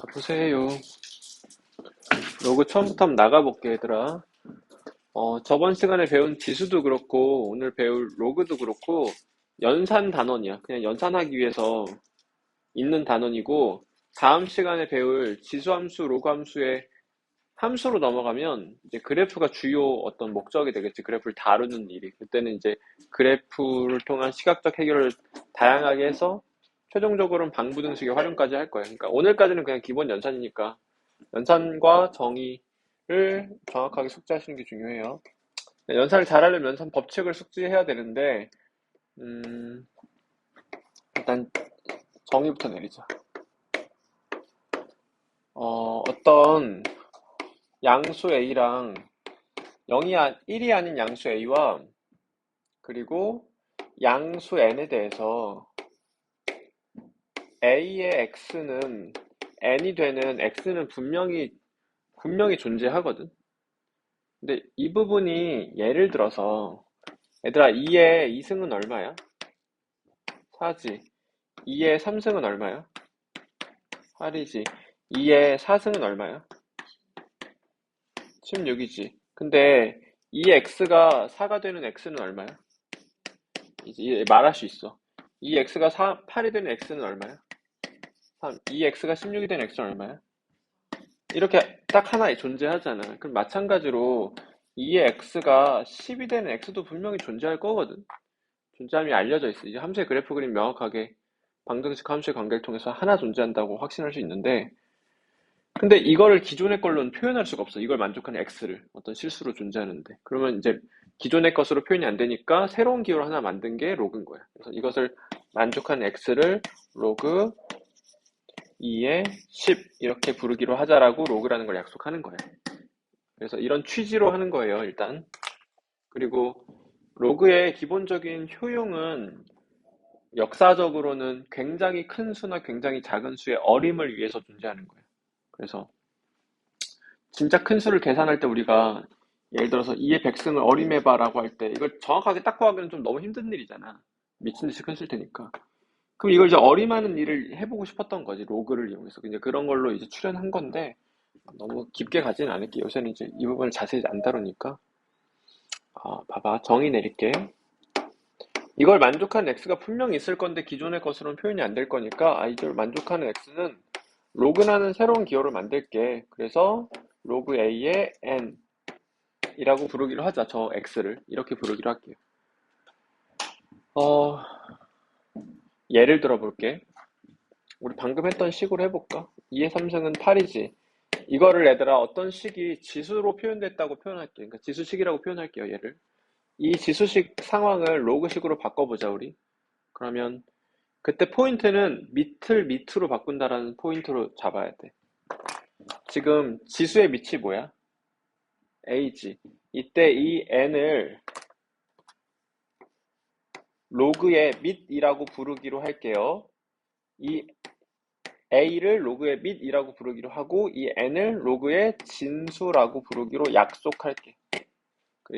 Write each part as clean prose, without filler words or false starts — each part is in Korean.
자, 보세요. 로그 처음부터 한번 나가볼게, 얘들아. 저번 시간에 배운 지수도 그렇고, 오늘 배울 로그도 그렇고, 연산 단원이야. 그냥 연산하기 위해서 있는 단원이고, 다음 시간에 배울 지수 함수, 로그 함수의 함수로 넘어가면, 이제 그래프가 주요 어떤 목적이 되겠지. 그래프를 다루는 일이. 그때는 이제 그래프를 통한 시각적 해결을 다양하게 해서, 최종적으로는 방부등식의 활용까지 할 거야. 그러니까 오늘까지는 그냥 기본 연산이니까, 연산과 정의를 정확하게 숙지하시는 게 중요해요. 연산을 잘하려면 연산 법칙을 숙지해야 되는데, 음, 일단 정의부터 내리자. 어떤 양수 A랑 1이 아닌 양수 A와 그리고 양수 N에 대해서 A의 X는 N이 되는 X는 분명히 존재하거든. 근데 이 부분이 예를 들어서 얘들아 2의 2승은 얼마야? 4지. 2의 3승은 얼마야? 8이지. 2의 4승은 얼마야? 16이지. 근데 2의 x가 4가 되는 x는 얼마야? 이제 말할 수 있어. 2의 x가 8이 되는 x는 얼마야? 3. 2의 x가 16이 되는 x는 얼마야? 이렇게 딱 하나 존재하잖아. 그럼 마찬가지로 2의 x가 10이 되는 x도 분명히 존재할 거거든. 존재함이 알려져 있어. 이제 함수의 그래프 그림 명확하게 방정식 함수의 관계를 통해서 하나 존재한다고 확신할 수 있는데, 근데 이거를 기존의 걸로는 표현할 수가 없어. 이걸 만족하는 x를 어떤 실수로 존재하는데. 그러면 이제 기존의 것으로 표현이 안 되니까 새로운 기호를 하나 만든 게 로그인 거야. 그래서 이것을 만족하는 x를 로그 2의 10 이렇게 부르기로 하자라고 로그라는 걸 약속하는 거야. 그래서 이런 취지로 하는 거예요, 일단. 그리고 로그의 기본적인 효용은 역사적으로는 굉장히 큰 수나 굉장히 작은 수의 어림을 위해서 존재하는 거예요. 그래서 진짜 큰 수를 계산할 때 우리가 예를 들어서 2의 백승을 어림해봐라고 할 때 이걸 정확하게 딱 구하기는 좀 너무 힘든 일이잖아. 미친 듯이 큰 술 테니까. 그럼 이걸 이제 어림하는 일을 해보고 싶었던 거지. 로그를 이용해서. 이제 그런 걸로 이제 출연한 건데 너무 깊게 가지는 않을게. 요새는 이제 이 부분을 자세히 안 다루니까. 봐봐. 정의 내릴게. 이걸 만족하는 x가 분명히 있을 건데 기존의 것으로는 표현이 안 될 거니까 이걸 만족하는 x는 로그라는 새로운 기호를 만들게. 그래서 로그 a의 n 이라고 부르기로 하자. 저 x를 이렇게 부르기로 할게요. 어, 예를 들어 볼게. 우리 방금 했던 식으로 해볼까? 2의 3승은 8이지. 이거를 얘들아 어떤 식이 지수로 표현됐다고 표현할게. 그러니까 지수식이라고 표현할게요. 얘를. 이 지수식 상황을 로그식으로 바꿔보자 우리. 그러면 그때 포인트는 밑으로 바꾼다라는 포인트로 잡아야 돼. 지금 지수의 밑이 뭐야? a지. 이때 이 n을 로그의 밑이라고 부르기로 할게요. 이 a를 로그의 밑이라고 부르기로 하고 이 n을 로그의 진수라고 부르기로 약속할게.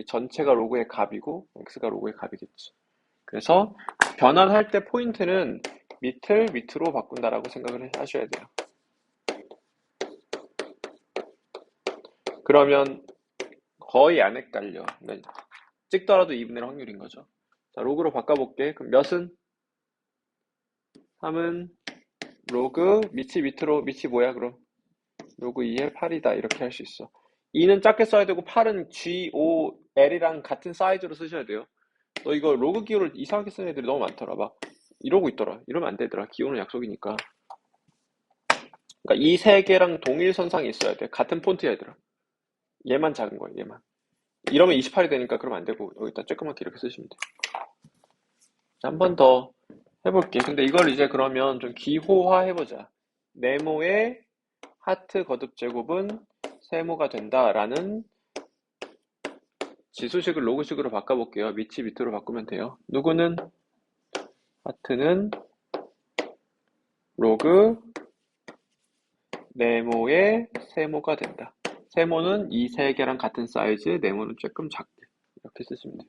전체가 로그의 값이고 x가 로그의 값이겠지. 그래서 변환할 때 포인트는 밑으로 바꾼다라고 생각을 하셔야 돼요. 그러면 거의 안 헷갈려. 찍더라도 2분의 1 확률인 거죠. 자, 로그로 바꿔볼게. 그럼 몇은? 3은 로그 밑이 뭐야 그럼? 로그 2의 8이다 이렇게 할 수 있어. 2는 작게 써야 되고 8은 GOL이랑 같은 사이즈로 쓰셔야 돼요. 너 이거 로그 기호를 이상하게 쓰는 애들이 너무 많더라. 막 이러고 있더라. 이러면 안 되더라. 기호는 약속이니까. 그러니까 이 세 개랑 동일 선상이 있어야 돼. 같은 폰트야 얘들아. 얘만 작은 거야 얘만. 이러면 28이 되니까 그러면 안 되고 여기다 조그맣게 이렇게 쓰시면 돼. 한 번 더 해볼게. 근데 이걸 이제 그러면 좀 기호화 해보자. 네모의 하트 거듭 제곱은 세모가 된다라는 지수식을 로그식으로 바꿔볼게요. 밑으로 바꾸면 돼요. 누구는? 하트는 로그 네모의 세모가 된다. 세모는 이 세 개랑 같은 사이즈, 네모는 조금 작게. 이렇게 쓰시면 돼요.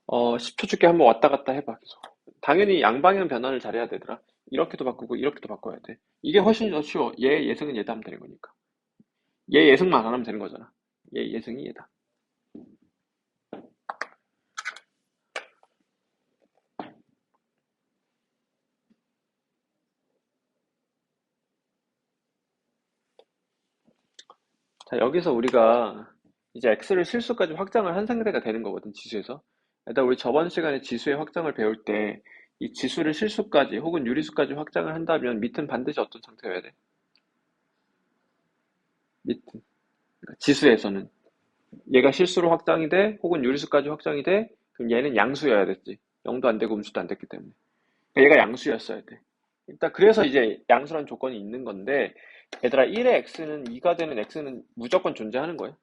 10초 줄게 한번 왔다 갔다 해봐. 계속. 당연히 양방향 변환을 잘해야 되더라. 이렇게도 바꾸고 이렇게도 바꿔야 돼. 이게 훨씬 더 쉬워. 얘 예승은 얘다 하면 되는 거니까. 얘 예승만 안 하면 되는 거잖아. 얘 예승이 얘다. 자, 여기서 우리가 이제 x를 실수까지 확장을 한 상태가 되는 거거든, 지수에서. 일단 우리 저번 시간에 지수의 확장을 배울 때 이 지수를 실수까지 혹은 유리수까지 확장을 한다면 밑은 반드시 어떤 상태여야 돼? 밑은. 그러니까 지수에서는 얘가 실수로 확장이 돼 혹은 유리수까지 확장이 돼 그럼 얘는 양수여야 됐지. 0도 안 되고 음수도 안 됐기 때문에. 그러니까 얘가 양수였어야 돼. 일단 그래서 이제 양수란 조건이 있는 건데 얘들아 1의 x는 2가 되는 x는 무조건 존재하는 거예요.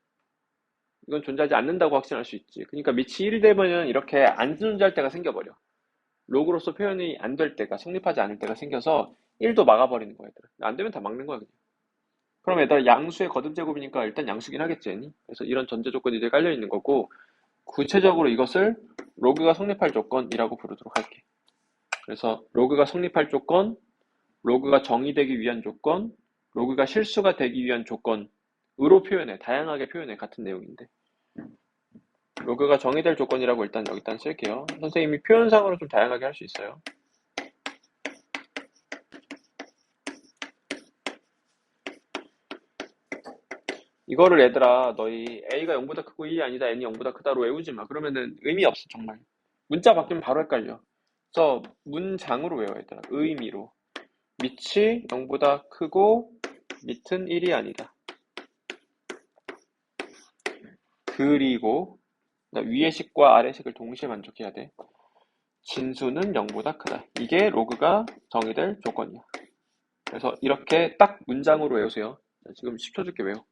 이건 존재하지 않는다고 확신할 수 있지. 그러니까 밑이 1 되면은 이렇게 안 존재할 때가 생겨버려. 로그로서 표현이 안 될 때가, 성립하지 않을 때가 생겨서 1도 막아버리는 거야, 얘들아. 안 되면 다 막는 거야, 그냥. 그럼 얘들아, 양수의 거듭제곱이니까 일단 양수긴 하겠지, 얘니? 그래서 이런 전제 조건이 이제 깔려 있는 거고, 구체적으로 이것을 로그가 성립할 조건이라고 부르도록 할게. 그래서 로그가 성립할 조건, 로그가 정의되기 위한 조건, 로그가 실수가 되기 위한 조건으로 표현해. 다양하게 표현해. 같은 내용인데. 로그가 정의될 조건이라고 일단 여기다 쓸게요. 선생님이 표현상으로 좀 다양하게 할 수 있어요. 이거를 얘들아 너희 a가 0보다 크고 1이 아니다 n이 0보다 크다로 외우지 마. 그러면은 의미 없어 정말. 문자 바뀌면 바로 헷갈려. 그래서 문장으로 외워 얘들아. 의미로. 밑이 0보다 크고 밑은 1이 아니다. 그리고 위의 식과 아래 식을 동시에 만족해야 돼. 진수는 0보다 크다. 이게 로그가 정의될 조건이야. 그래서 이렇게 딱 문장으로 외우세요. 지금 10초 줄게 외워.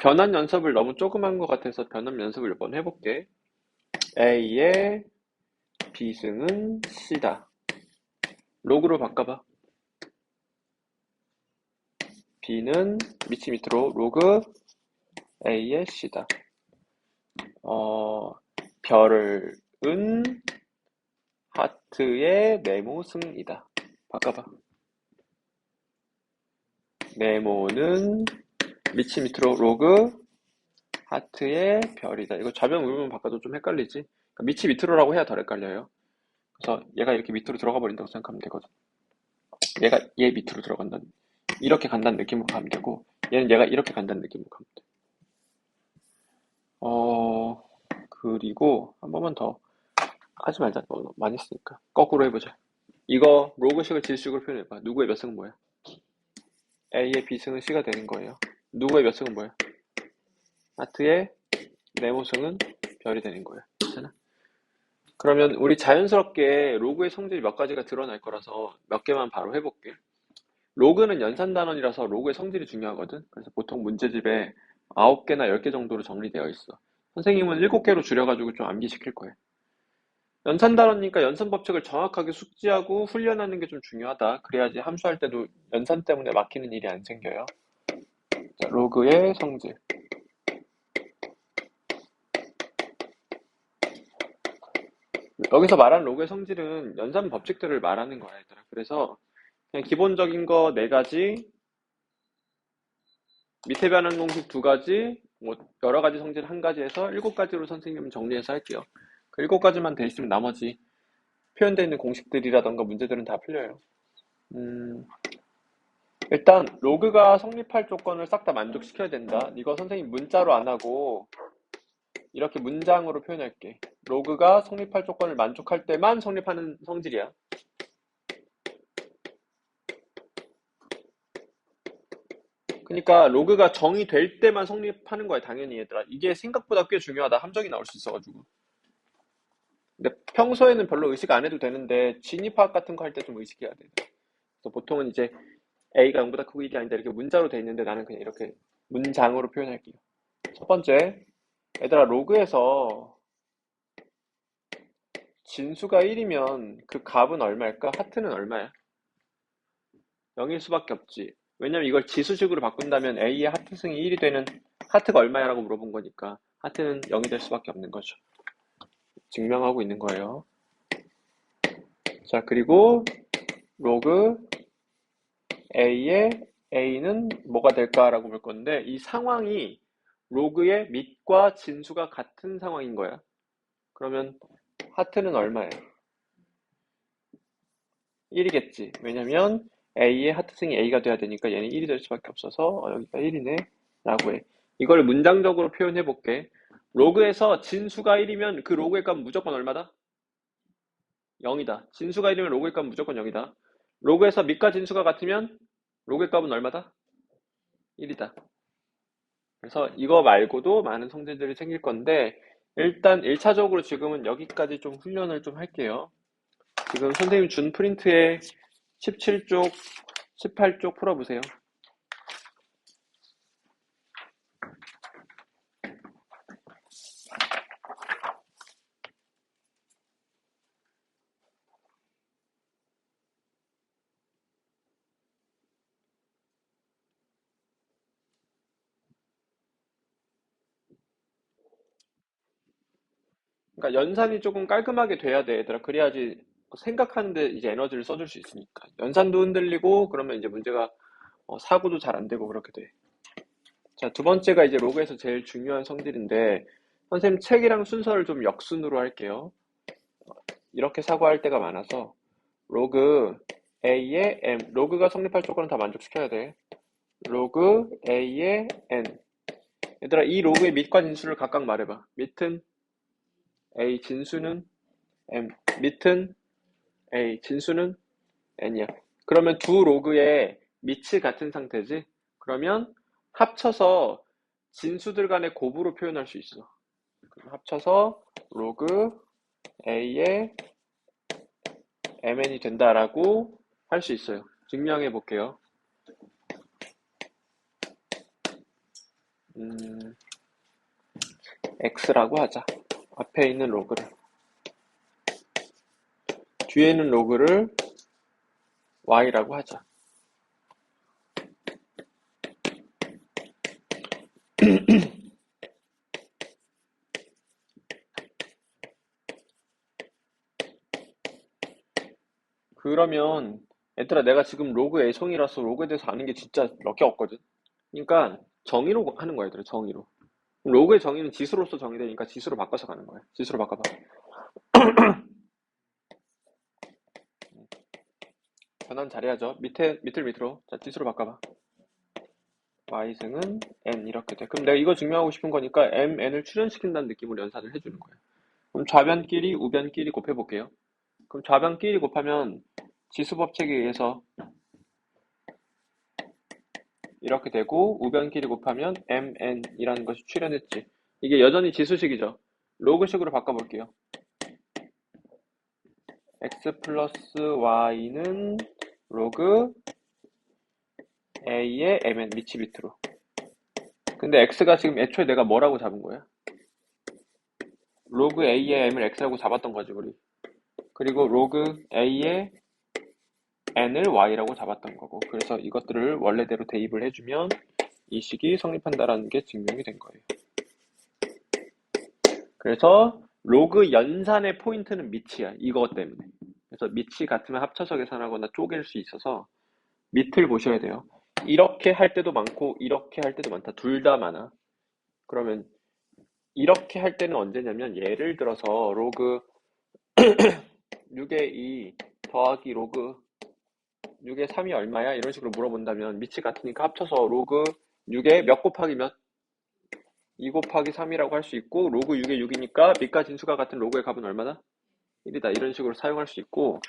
변환 연습을 너무 조금 한 것 같아서 변환 연습을 몇 번 해볼게. A의 B승은 C다. 로그로 바꿔봐. B는 밑이 밑으로 로그 A의 C다. 별은 하트의 네모승이다. 바꿔봐. 네모는 밑이 밑으로 로그 하트의 별이다. 이거 좌변 우변 바꿔도 좀 헷갈리지? 그러니까 밑이 밑으로라고 해야 덜 헷갈려요. 그래서 얘가 이렇게 밑으로 들어가 버린다고 생각하면 되거든. 얘가 얘 밑으로 들어간다는 이렇게 간다는 느낌으로 가면 되고 얘는 얘가 이렇게 간다는 느낌으로 가면 돼. 그리고 한 번만 더 하지 말자. 많이 했으니까 거꾸로 해보자. 이거 로그식을 질식으로 표현해봐. 누구의 몇 승은 뭐야? A의 B승은 C가 되는 거예요. 누구의 몇 승은 뭐야? 하트의 네모승은 별이 되는 거예요. 괜찮아? 그러면 우리 자연스럽게 로그의 성질이 몇 가지가 드러날 거라서 몇 개만 바로 해볼게. 로그는 연산단원이라서 로그의 성질이 중요하거든. 그래서 보통 문제집에 9개나 10개 정도로 정리되어 있어. 선생님은 7개로 줄여가지고 좀 암기시킬 거예요. 연산단원이니까 연산 법칙을 정확하게 숙지하고 훈련하는 게 좀 중요하다. 그래야지 함수할 때도 연산 때문에 막히는 일이 안 생겨요. 자, 로그의 성질. 여기서 말하는 로그의 성질은 연산 법칙들을 말하는 거야, 얘들아. 그래서 그냥 기본적인 거 4가지, 밑에 변환 공식 2가지, 뭐 여러 가지 성질 1가지에서 7가지로 선생님은 정리해서 할게요. 그 7가지만 돼 있으면 나머지 표현되어 있는 공식들이라던가 문제들은 다 풀려요. 일단 로그가 성립할 조건을 싹 다 만족시켜야 된다. 이거 선생님 문자로 안 하고 이렇게 문장으로 표현할게. 로그가 성립할 조건을 만족할 때만 성립하는 성질이야. 그러니까 로그가 정의될 때만 성립하는 거야, 당연히 얘들아. 이게 생각보다 꽤 중요하다. 함정이 나올 수 있어가지고. 근데 평소에는 별로 의식 안 해도 되는데 진입학 같은 거 할 때 좀 의식해야 돼. 그래서 보통은 이제 A가 0보다 크고 1이 아닌데 이렇게 문자로 돼 있는데 나는 그냥 이렇게 문장으로 표현할게요. 첫 번째, 얘들아 로그에서 진수가 1이면 그 값은 얼마일까? 하트는 얼마야? 0일 수밖에 없지. 왜냐면 이걸 지수식으로 바꾼다면 A의 하트승이 1이 되는 하트가 얼마야? 라고 물어본 거니까 하트는 0이 될 수밖에 없는 거죠. 증명하고 있는 거예요. 자, 그리고 로그 A의 A는 뭐가 될까라고 볼 건데 이 상황이 로그의 밑과 진수가 같은 상황인 거야. 그러면 하트는 얼마예요? 1이겠지. 왜냐면 A의 하트승이 A가 돼야 되니까 얘는 1이 될 수밖에 없어서 여기가 1이네 라고 해. 이걸 문장적으로 표현해 볼게. 로그에서 진수가 1이면 그 로그의 값은 무조건 얼마다? 0이다. 진수가 1이면 로그의 값은 무조건 0이다. 로그에서 밑과 진수가 같으면 로그의 값은 얼마다? 1이다. 그래서 이거 말고도 많은 성질들이 생길 건데 일단 1차적으로 지금은 여기까지 좀 훈련을 좀 할게요. 지금 선생님 준 프린트에 17쪽, 18쪽 풀어보세요. 그러니까 연산이 조금 깔끔하게 돼야 돼, 얘들아. 그래야지 생각하는데 이제 에너지를 써줄 수 있으니까. 연산도 흔들리고 그러면 이제 문제가 사고도 잘 안 되고 그렇게 돼. 자, 두 번째가 이제 로그에서 제일 중요한 성질인데 선생님 책이랑 순서를 좀 역순으로 할게요. 이렇게 사고할 때가 많아서 로그 A의 M, 로그가 성립할 조건은 다 만족시켜야 돼. 로그 A의 N. 얘들아, 이 로그의 밑과 진수를 각각 말해봐. 밑은 A, 진수는 M, 밑은 A, 진수는 N이야. 그러면 두 로그의 밑이 같은 상태지? 그러면 합쳐서 진수들 간의 곱으로 표현할 수 있어. 그럼 합쳐서 로그 A의 MN이 된다라고 할 수 있어요. 증명해 볼게요. X라고 하자. 앞에 있는 로그를. 뒤에 있는 로그를 Y라고 하자. 그러면 얘들아, 내가 지금 로그 애송이라서 로그에 대해서 아는 게 진짜 몇 개 없거든. 그러니까 정의로 하는 거야, 얘들아. 정의로. 로그의 정의는 지수로서 정의되니까 지수로 바꿔서 가는 거야. 지수로 바꿔봐. 변환 잘해야죠. 밑으로. 자, 지수로 바꿔봐. Y승은 N 이렇게 돼. 그럼 내가 이거 증명하고 싶은 거니까 M, N을 출현시킨다는 느낌으로 연산을 해주는 거야. 그럼 좌변끼리, 우변끼리 곱해볼게요. 그럼 좌변끼리 곱하면 지수법칙에 의해서 이렇게 되고 우변끼리 곱하면 MN이라는 것이 출현했지. 이게 여전히 지수식이죠. 로그식으로 바꿔볼게요. X 플러스 Y는 로그 A의 MN 밑이 밑으로. 근데 X가 지금 애초에 내가 뭐라고 잡은 거야? 로그 A의 M을 X라고 잡았던 거지, 우리. 그리고 로그 A의 N을 Y라고 잡았던 거고. 그래서 이것들을 원래대로 대입을 해주면 이 식이 성립한다라는 게 증명이 된 거예요. 그래서 로그 연산의 포인트는 밑이야. 이것 때문에. 그래서 밑이 같으면 합쳐서 계산하거나 쪼갤 수 있어서 밑을 보셔야 돼요. 이렇게 할 때도 많고 이렇게 할 때도 많다. 둘 다 많아. 그러면 이렇게 할 때는 언제냐면 예를 들어서 로그 6의 2 더하기 로그 6의 3이 얼마야? 이런 식으로 물어본다면 밑이 같으니까 합쳐서 로그 6의 몇 곱하기 몇? 2 곱하기 3이라고 할 수 있고 로그 6의 6이니까 밑과 진수가 같은 로그의 값은 얼마다? 1이다. 이런 식으로 사용할 수 있고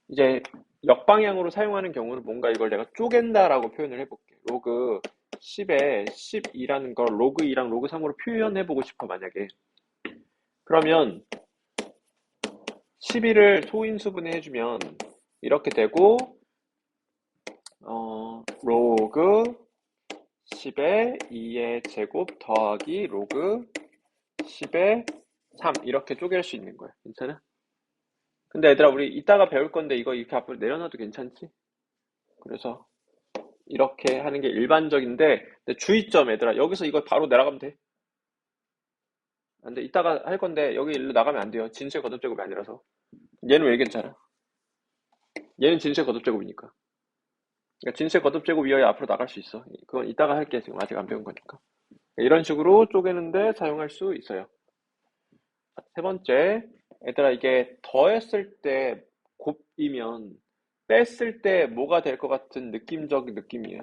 이제 역방향으로 사용하는 경우는 뭔가 이걸 내가 쪼갠다라고 표현을 해볼게. 로그 10에 12라는 걸 로그 2랑 로그 3으로 표현해보고 싶어 만약에. 그러면 12를 소인수분해 해주면 이렇게 되고 로그 10의 2의 제곱 더하기 로그 10의 3 이렇게 쪼갤 수 있는 거야. 괜찮아? 근데 얘들아 우리 이따가 배울 건데 이거 이렇게 앞으로 내려놔도 괜찮지? 그래서 이렇게 하는 게 일반적인데 근데 주의점 얘들아 여기서 이거 바로 내려가면 돼. 안 돼. 이따가 할 건데 여기 일로 나가면 안 돼요. 진수의 거듭제곱이 아니라서. 얘는 왜 괜찮아? 얘는 진수의 거듭제곱이니까. 그러니까 진수의 거듭제곱 이하에 앞으로 나갈 수 있어. 그건 이따가 할게. 지금 아직 안 배운 거니까. 이런 식으로 쪼개는데 사용할 수 있어요. 세 번째, 얘들아 이게 더했을 때 곱이면 뺐을 때 뭐가 될 것 같은 느낌적인 느낌이야.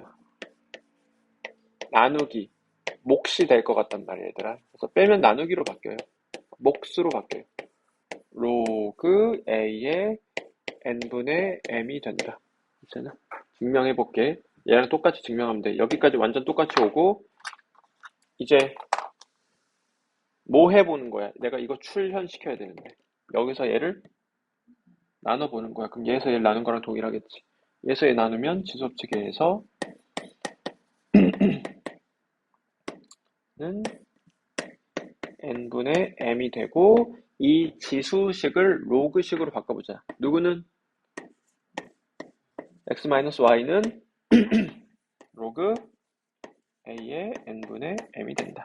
나누기, 몫이 될 것 같단 말이야, 얘들아. 그래서 빼면 나누기로 바뀌어요. 몫으로 바뀌어요. 로그 A의 n분의 m이 된다. 괜찮아? 증명해 볼게. 얘랑 똑같이 증명하면 돼. 여기까지 완전 똑같이 오고 이제 뭐 해보는 거야? 내가 이거 출현시켜야 되는데 여기서 얘를 나눠보는 거야. 그럼 얘에서 얘를 나눈 거랑 동일하겠지. 얘에서 얘 나누면 지수법칙에서 는 n분의 m이 되고 이 지수식을 로그식으로 바꿔보자. 누구는 x-y는 로그 a의 n분의 m이 된다.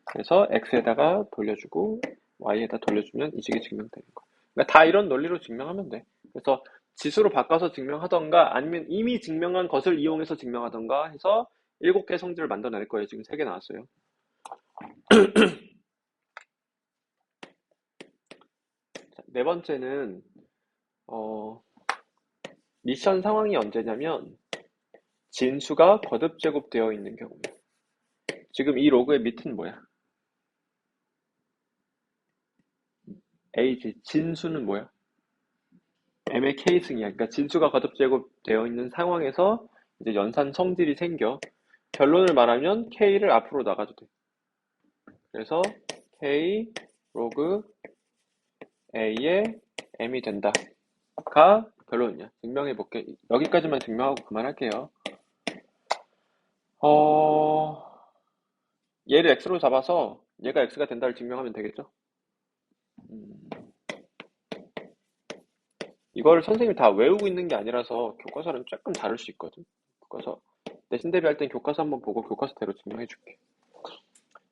그래서 x에다가 돌려주고 y에다 돌려주면 이 식이 증명되는 거. 그러니까 다 이런 논리로 증명하면 돼. 그래서 지수로 바꿔서 증명하던가 아니면 이미 증명한 것을 이용해서 증명하던가 해서 7개 성질을 만들어낼 거예요. 지금 3개 나왔어요. 자, 네 번째는 미션 상황이 언제냐면 진수가 거듭제곱되어 있는 경우. 지금 이 로그의 밑은 뭐야? A지. 진수는 뭐야? m의 k승이야. 그러니까 진수가 거듭제곱되어 있는 상황에서 이제 연산 성질이 생겨. 결론을 말하면 k를 앞으로 나가도 돼. 그래서 k 로그 a의 m이 된다가 결론이야. 증명해 볼게. 여기까지만 증명하고 그만할게요. 얘를 x로 잡아서 얘가 x가 된다를 증명하면 되겠죠? 이걸 선생님이 다 외우고 있는 게 아니라서 교과서는 조금 다를 수 있거든. 교과서 내신 대비할 땐 교과서 한번 보고 교과서대로 증명해 줄게.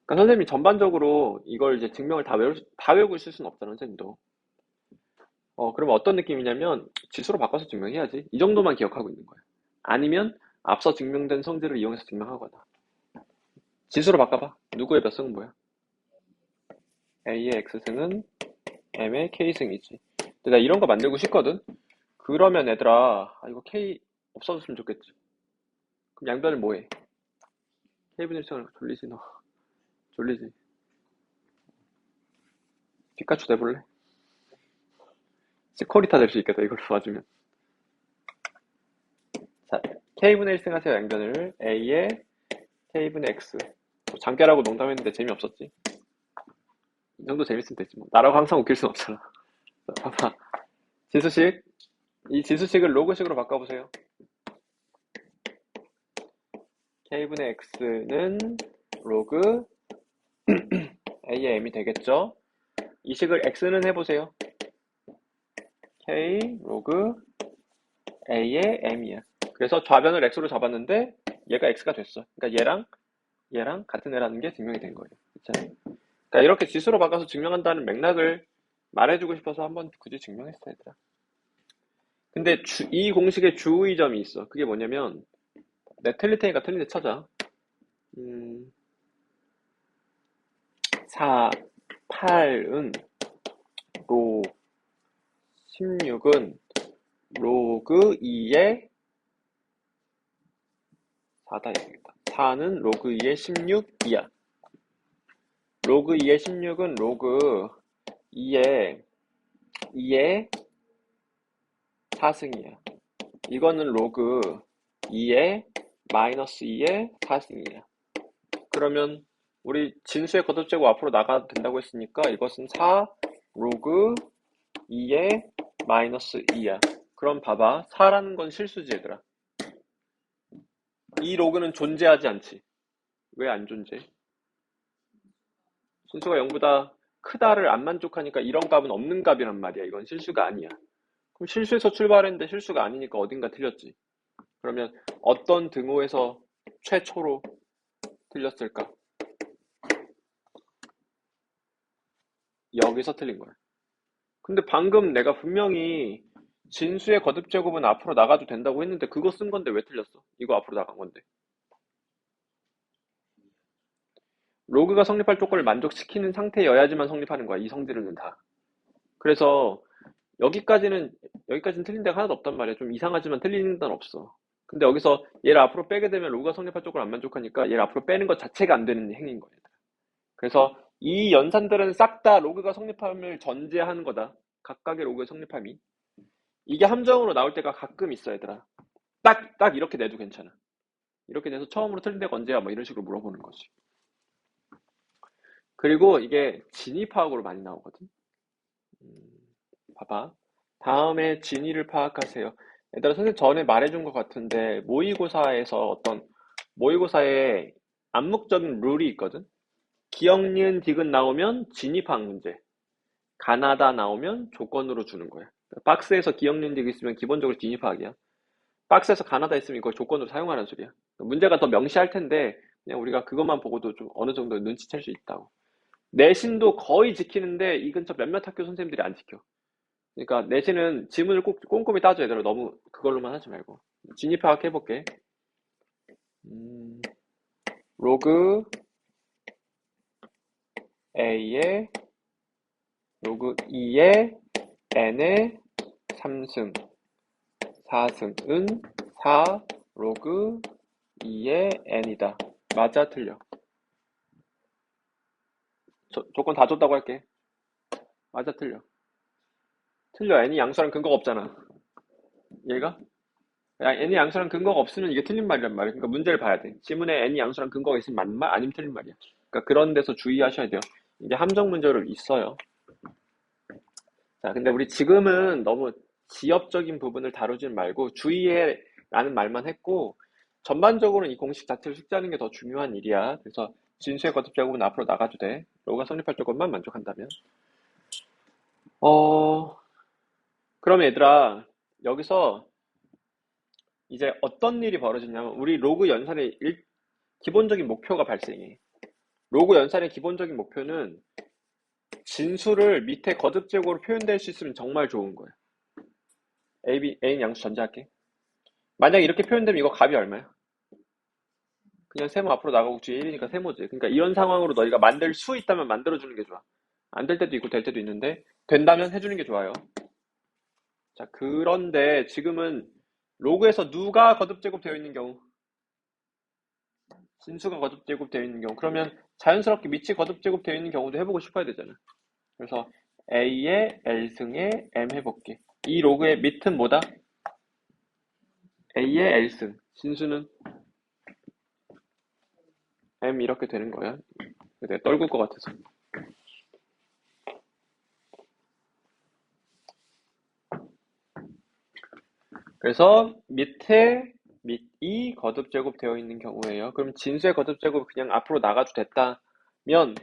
그러니까 선생님이 전반적으로 이걸 이제 증명을 다 외우고 있을 수는 없잖아, 선생님도. 그러면 어떤 느낌이냐면 지수로 바꿔서 증명해야지. 이 정도만 기억하고 있는 거야. 아니면 앞서 증명된 성질을 이용해서 증명하거나. 지수로 바꿔봐. 누구의 몇 승은 뭐야? A의 X승은 M의 K승이지. 근데 나 이런 거 만들고 싶거든? 그러면 얘들아, 이거 K 없어졌으면 좋겠지. 그럼 양변을 뭐 해? K분의 1승을 돌리지, 너. 졸리지? 피카츄 내볼래? 스코리타 될 수 있겠다, 이걸 도와주면. 자, K분의 1승 하세요, 양변을. A의 K분의 X. 장깨라고 농담했는데 재미없었지? 이 정도 재밌으면 됐지 뭐. 나라고 항상 웃길 순 없잖아. 자, 봐봐. 지수식. 이 지수식을 로그식으로 바꿔보세요. K분의 X는 로그 A의 M이 되겠죠? 이 식을 X는 해보세요. K 로그 A의 M이야. 그래서 좌변을 X로 잡았는데 얘가 X가 됐어. 그러니까 얘랑 같은 애라는 게 증명이 된 거예요. 그렇잖아요. 그러니까 이렇게 지수로 바꿔서 증명한다는 맥락을 말해주고 싶어서 한번 굳이 증명했어, 얘들아. 근데 이 공식에 주의점이 있어. 그게 뭐냐면 내 틀릴 테니까 틀린 데 찾아. 4, 8은 로 16은 로그 2의 4다 이거겠다. 4는 로그 2의 16이야. 로그 2의 16은 로그 2의 4승이야. 이거는 로그 2의 마이너스 2의 4승이야. 그러면 우리 진수의 거듭제곱 앞으로 나가도 된다고 했으니까 이것은 4 로그 2의 마이너스 2야. 그럼 봐봐. 4라는 건 실수지, 얘들아. 이 로그는 존재하지 않지. 왜 안 존재? 순수가 0보다 크다를 안 만족하니까 이런 값은 없는 값이란 말이야. 이건 실수가 아니야. 그럼 실수에서 출발했는데 실수가 아니니까 어딘가 틀렸지. 그러면 어떤 등호에서 최초로 틀렸을까? 여기서 틀린 거야. 근데 방금 내가 분명히 진수의 거듭제곱은 앞으로 나가도 된다고 했는데 그거 쓴 건데 왜 틀렸어? 이거 앞으로 나간 건데. 로그가 성립할 조건을 만족시키는 상태여야지만 성립하는 거야. 이 성질은 다. 그래서 여기까지는 여기까지는 틀린 데가 하나도 없단 말이야. 좀 이상하지만 틀리는 데는 없어. 근데 여기서 얘를 앞으로 빼게 되면 로그가 성립할 조건을 안 만족하니까 얘를 앞으로 빼는 것 자체가 안 되는 행위인 거야. 그래서 이 연산들은 싹 다 로그가 성립함을 전제하는 거다. 각각의 로그의 성립함이. 이게 함정으로 나올 때가 가끔 있어, 얘들아. 딱 이렇게 내도 괜찮아. 이렇게 내서 처음으로 틀린 데가 언제야? 뭐 이런 식으로 물어보는 거지. 그리고 이게 진위파악으로 많이 나오거든. 봐봐. 다음에 진위를 파악하세요. 얘들아, 선생님 전에 말해준 것 같은데, 모의고사에서 어떤, 모의고사에 암묵적인 룰이 있거든? 기억, 니은, 디귿 나오면 진위 파악 문제. 가나다 나오면 조건으로 주는 거야. 박스에서 기억, 니은, 디귿 있으면 기본적으로 진위 파악이야. 박스에서 가나다 있으면 이걸 조건으로 사용하는 소리야. 문제가 더 명시할 텐데, 그냥 우리가 그것만 보고도 좀 어느 정도 눈치챌 수 있다고. 내신도 거의 지키는데, 이 근처 몇몇 학교 선생님들이 안 지켜. 그러니까 내신은 지문을 꼭 꼼꼼히 따져 얘들아. 너무 그걸로만 하지 말고 진위 파악해볼게. 로그 A의 로그 2의 N의 3승 4승은 4 로그 2의 N이다. 맞아 틀려? 조건 다 줬다고 할게. 맞아 틀려? 틀려. N이 양수랑 근거가 없잖아. 얘가? N이 양수랑 근거가 없으면 이게 틀린 말이란 말이야. 그러니까 문제를 봐야 돼. 지문에 N이 양수랑 근거가 있으면 맞는 말 아니면 틀린 말이야. 그러니까 그런 데서 주의하셔야 돼요. 이게 함정 문제로 있어요. 자, 근데 우리 지금은 너무 지엽적인 부분을 다루진 말고 주의해 라는 말만 했고 전반적으로는 이 공식 자체를 숙지하는 게 더 중요한 일이야. 그래서 진수의 거듭제곱은 앞으로 나가도 돼. 로가 성립할 조건만 만족한다면. 그럼 얘들아 여기서 이제 어떤 일이 벌어지냐면 우리 로그 연산의 기본적인 목표가 발생해. 로그 연산의 기본적인 목표는 진수를 밑에 거듭제곱으로 표현될 수 있으면 정말 좋은 거야. A는 양수 전제할게. 만약 이렇게 표현되면 이거 값이 얼마야? 그냥 세모 앞으로 나가고 뒤에 1이니까 세모지. 그러니까 이런 상황으로 너희가 만들 수 있다면 만들어주는 게 좋아. 안 될 때도 있고 될 때도 있는데 된다면 해주는 게 좋아요. 자, 그런데 지금은 로그에서 누가 거듭제곱 되어 있는 경우? 진수가 거듭제곱 되어 있는 경우. 그러면 자연스럽게 밑이 거듭제곱 되어 있는 경우도 해보고 싶어야 되잖아. 그래서 A의 L승의 M 해볼게. 이 로그의 밑은 뭐다? A의 L승. 진수는 M 이렇게 되는 거야. 내가 떨굴 것 같아서. 그래서 밑에 밑이 거듭제곱 되어 있는 경우에요. 그럼 진수의 거듭제곱 그냥 앞으로 나가도 됐다면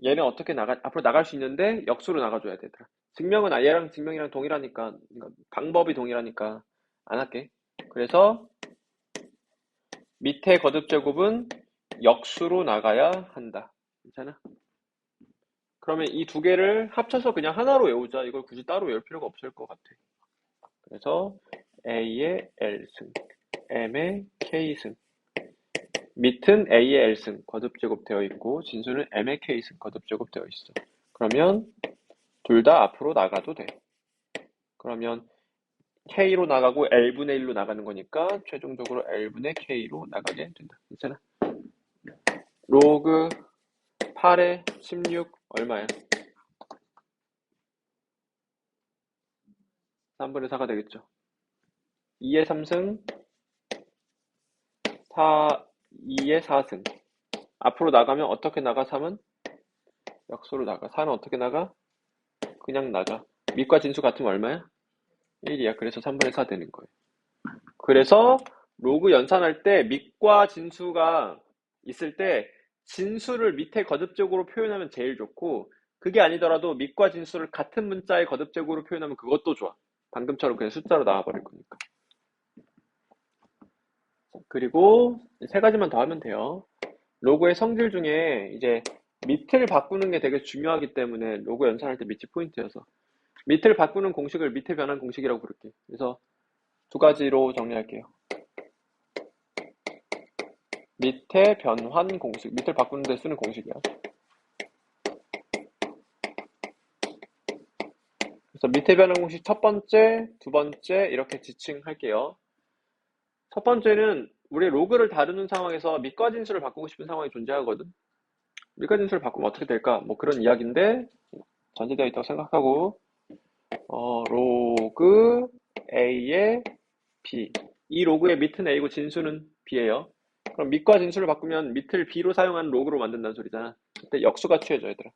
얘는 어떻게 앞으로 나갈 수 있는데 역수로 나가줘야 되더라. 증명은 얘랑 증명이랑 동일하니까 그러니까 방법이 동일하니까 안 할게. 그래서 밑에 거듭제곱은 역수로 나가야 한다. 괜찮아? 그러면 이 두 개를 합쳐서 그냥 하나로 외우자. 이걸 굳이 따로 외울 필요가 없을 것 같아. 그래서 A의 L승, M의 K승. 밑은 A의 L승 거듭제곱 되어 있고 진수는 M의 K승 거듭제곱 되어 있어. 그러면 둘 다 앞으로 나가도 돼. 그러면 K로 나가고 L분의 1로 나가는 거니까 최종적으로 L분의 K로 나가게 된다. 괜찮아? 로그 8의 16 얼마야? 3분의 4가 되겠죠. 2의 3승 2의 4승. 앞으로 나가면 어떻게 나가? 3은? 역수로 나가. 4는 어떻게 나가? 그냥 나가. 밑과 진수 같으면 얼마야? 1이야. 그래서 3분의 4 되는 거예요. 그래서 로그 연산할 때 밑과 진수가 있을 때 진수를 밑에 거듭적으로 표현하면 제일 좋고 그게 아니더라도 밑과 진수를 같은 문자의 거듭제곱으로 표현하면 그것도 좋아. 방금처럼 그냥 숫자로 나와버릴 거니까. 그리고 세 가지만 더 하면 돼요. 로그의 성질 중에 이제 밑을 바꾸는 게 되게 중요하기 때문에 로그 연산할 때 밑이 포인트여서 밑을 바꾸는 공식을 밑에 변환 공식이라고 부를게요. 그래서 두 가지로 정리할게요. 밑에 변환 공식, 밑을 바꾸는 데 쓰는 공식이야. 그래서 밑에 변환 공식 첫 번째, 두 번째 이렇게 지칭할게요. 첫 번째는 우리 로그를 다루는 상황에서 밑과 진수를 바꾸고 싶은 상황이 존재하거든. 밑과 진수를 바꾸면 어떻게 될까? 뭐 그런 이야기인데 전제되어 있다고 생각하고 로그 A의 B. 이 로그의 밑은 A고 진수는 B예요. 그럼 밑과 진수를 바꾸면 밑을 B로 사용하는 로그로 만든다는 소리잖아. 그때 역수가 취해져, 얘들아.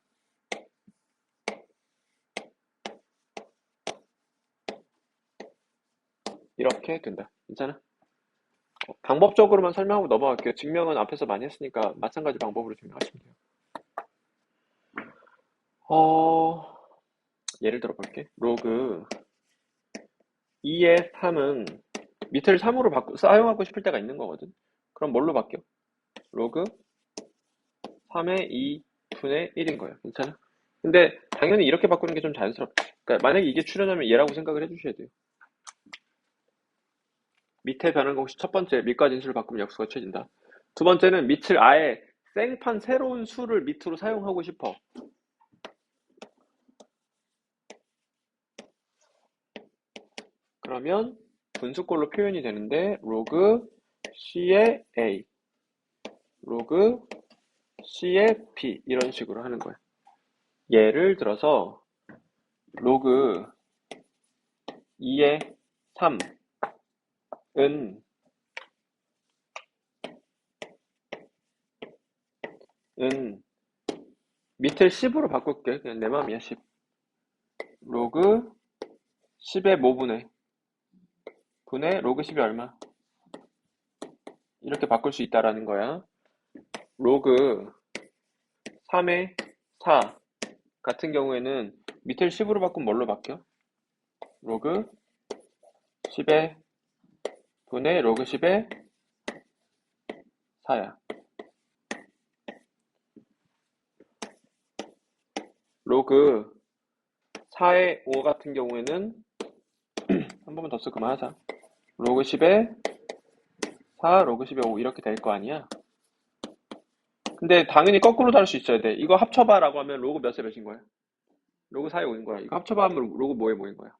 이렇게 된다. 괜찮아? 방법적으로만 설명하고 넘어갈게요. 증명은 앞에서 많이 했으니까 마찬가지 방법으로 증명하시면 돼요. 예를 들어 볼게. 로그 2의 3은 밑을 3으로 사용하고 싶을 때가 있는 거거든. 그럼 뭘로 바뀌어? 로그 3의 2분의 1인 거예요. 괜찮아? 근데 당연히 이렇게 바꾸는 게 좀 자연스럽지. 그러니까 만약에 이게 출현하면 얘라고 생각을 해주셔야 돼요. 밑에 변환 공식 첫 번째, 밑과 진수를 바꾸면 역수가 취해진다. 두 번째는 밑을 아예 생판 새로운 수를 밑으로 사용하고 싶어. 그러면 분수꼴로 표현이 되는데 로그 C의 A, 로그 C의 B 이런 식으로 하는 거야. 예를 들어서 로그 2의 3은 밑을 10으로 바꿀게. 그냥 내 맘이야. 10. 로그 10의 모분의 분의 로그 10이 얼마? 이렇게 바꿀 수 있다라는 거야. 로그 3의 4 같은 경우에는 밑을 10으로 바꾸면 뭘로 바뀌어? 로그 10의 분의 로그 10의 4야. 로그 4의 5 같은 경우에는 한 번만 더 쓰고 그만하자. 로그 10의 4, 로그 10의 5 이렇게 될 거 아니야? 근데 당연히 거꾸로 다룰 수 있어야 돼. 이거 합쳐봐 라고 하면 로그 몇에 몇인 거야? 로그 4에 5인 거야. 이거 합쳐봐 하면 로그 뭐에 뭐인 거야?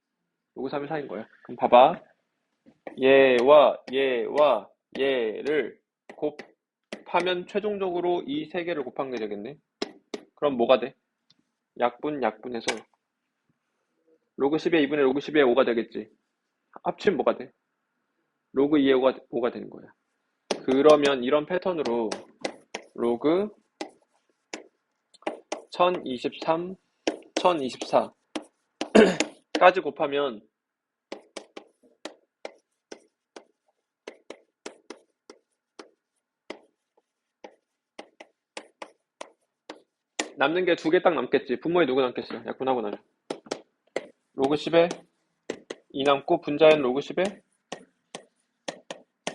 로그 3에 4인 거야. 그럼 봐봐. 얘와 얘를 곱하면 최종적으로 이 세 개를 곱한 게 되겠네. 그럼 뭐가 돼? 약분해서 로그 10의 2분의 로그 10의 5가 되겠지. 합치면 뭐가 돼? 로그 2의 5가 되는 거야. 그러면 이런 패턴으로 로그 1023, 1024까지 곱하면 남는 게 두 개 딱 남겠지. 분모에 누구 남겠어? 약분하고 나면 로그 10에 2 남고 분자에는 로그 10에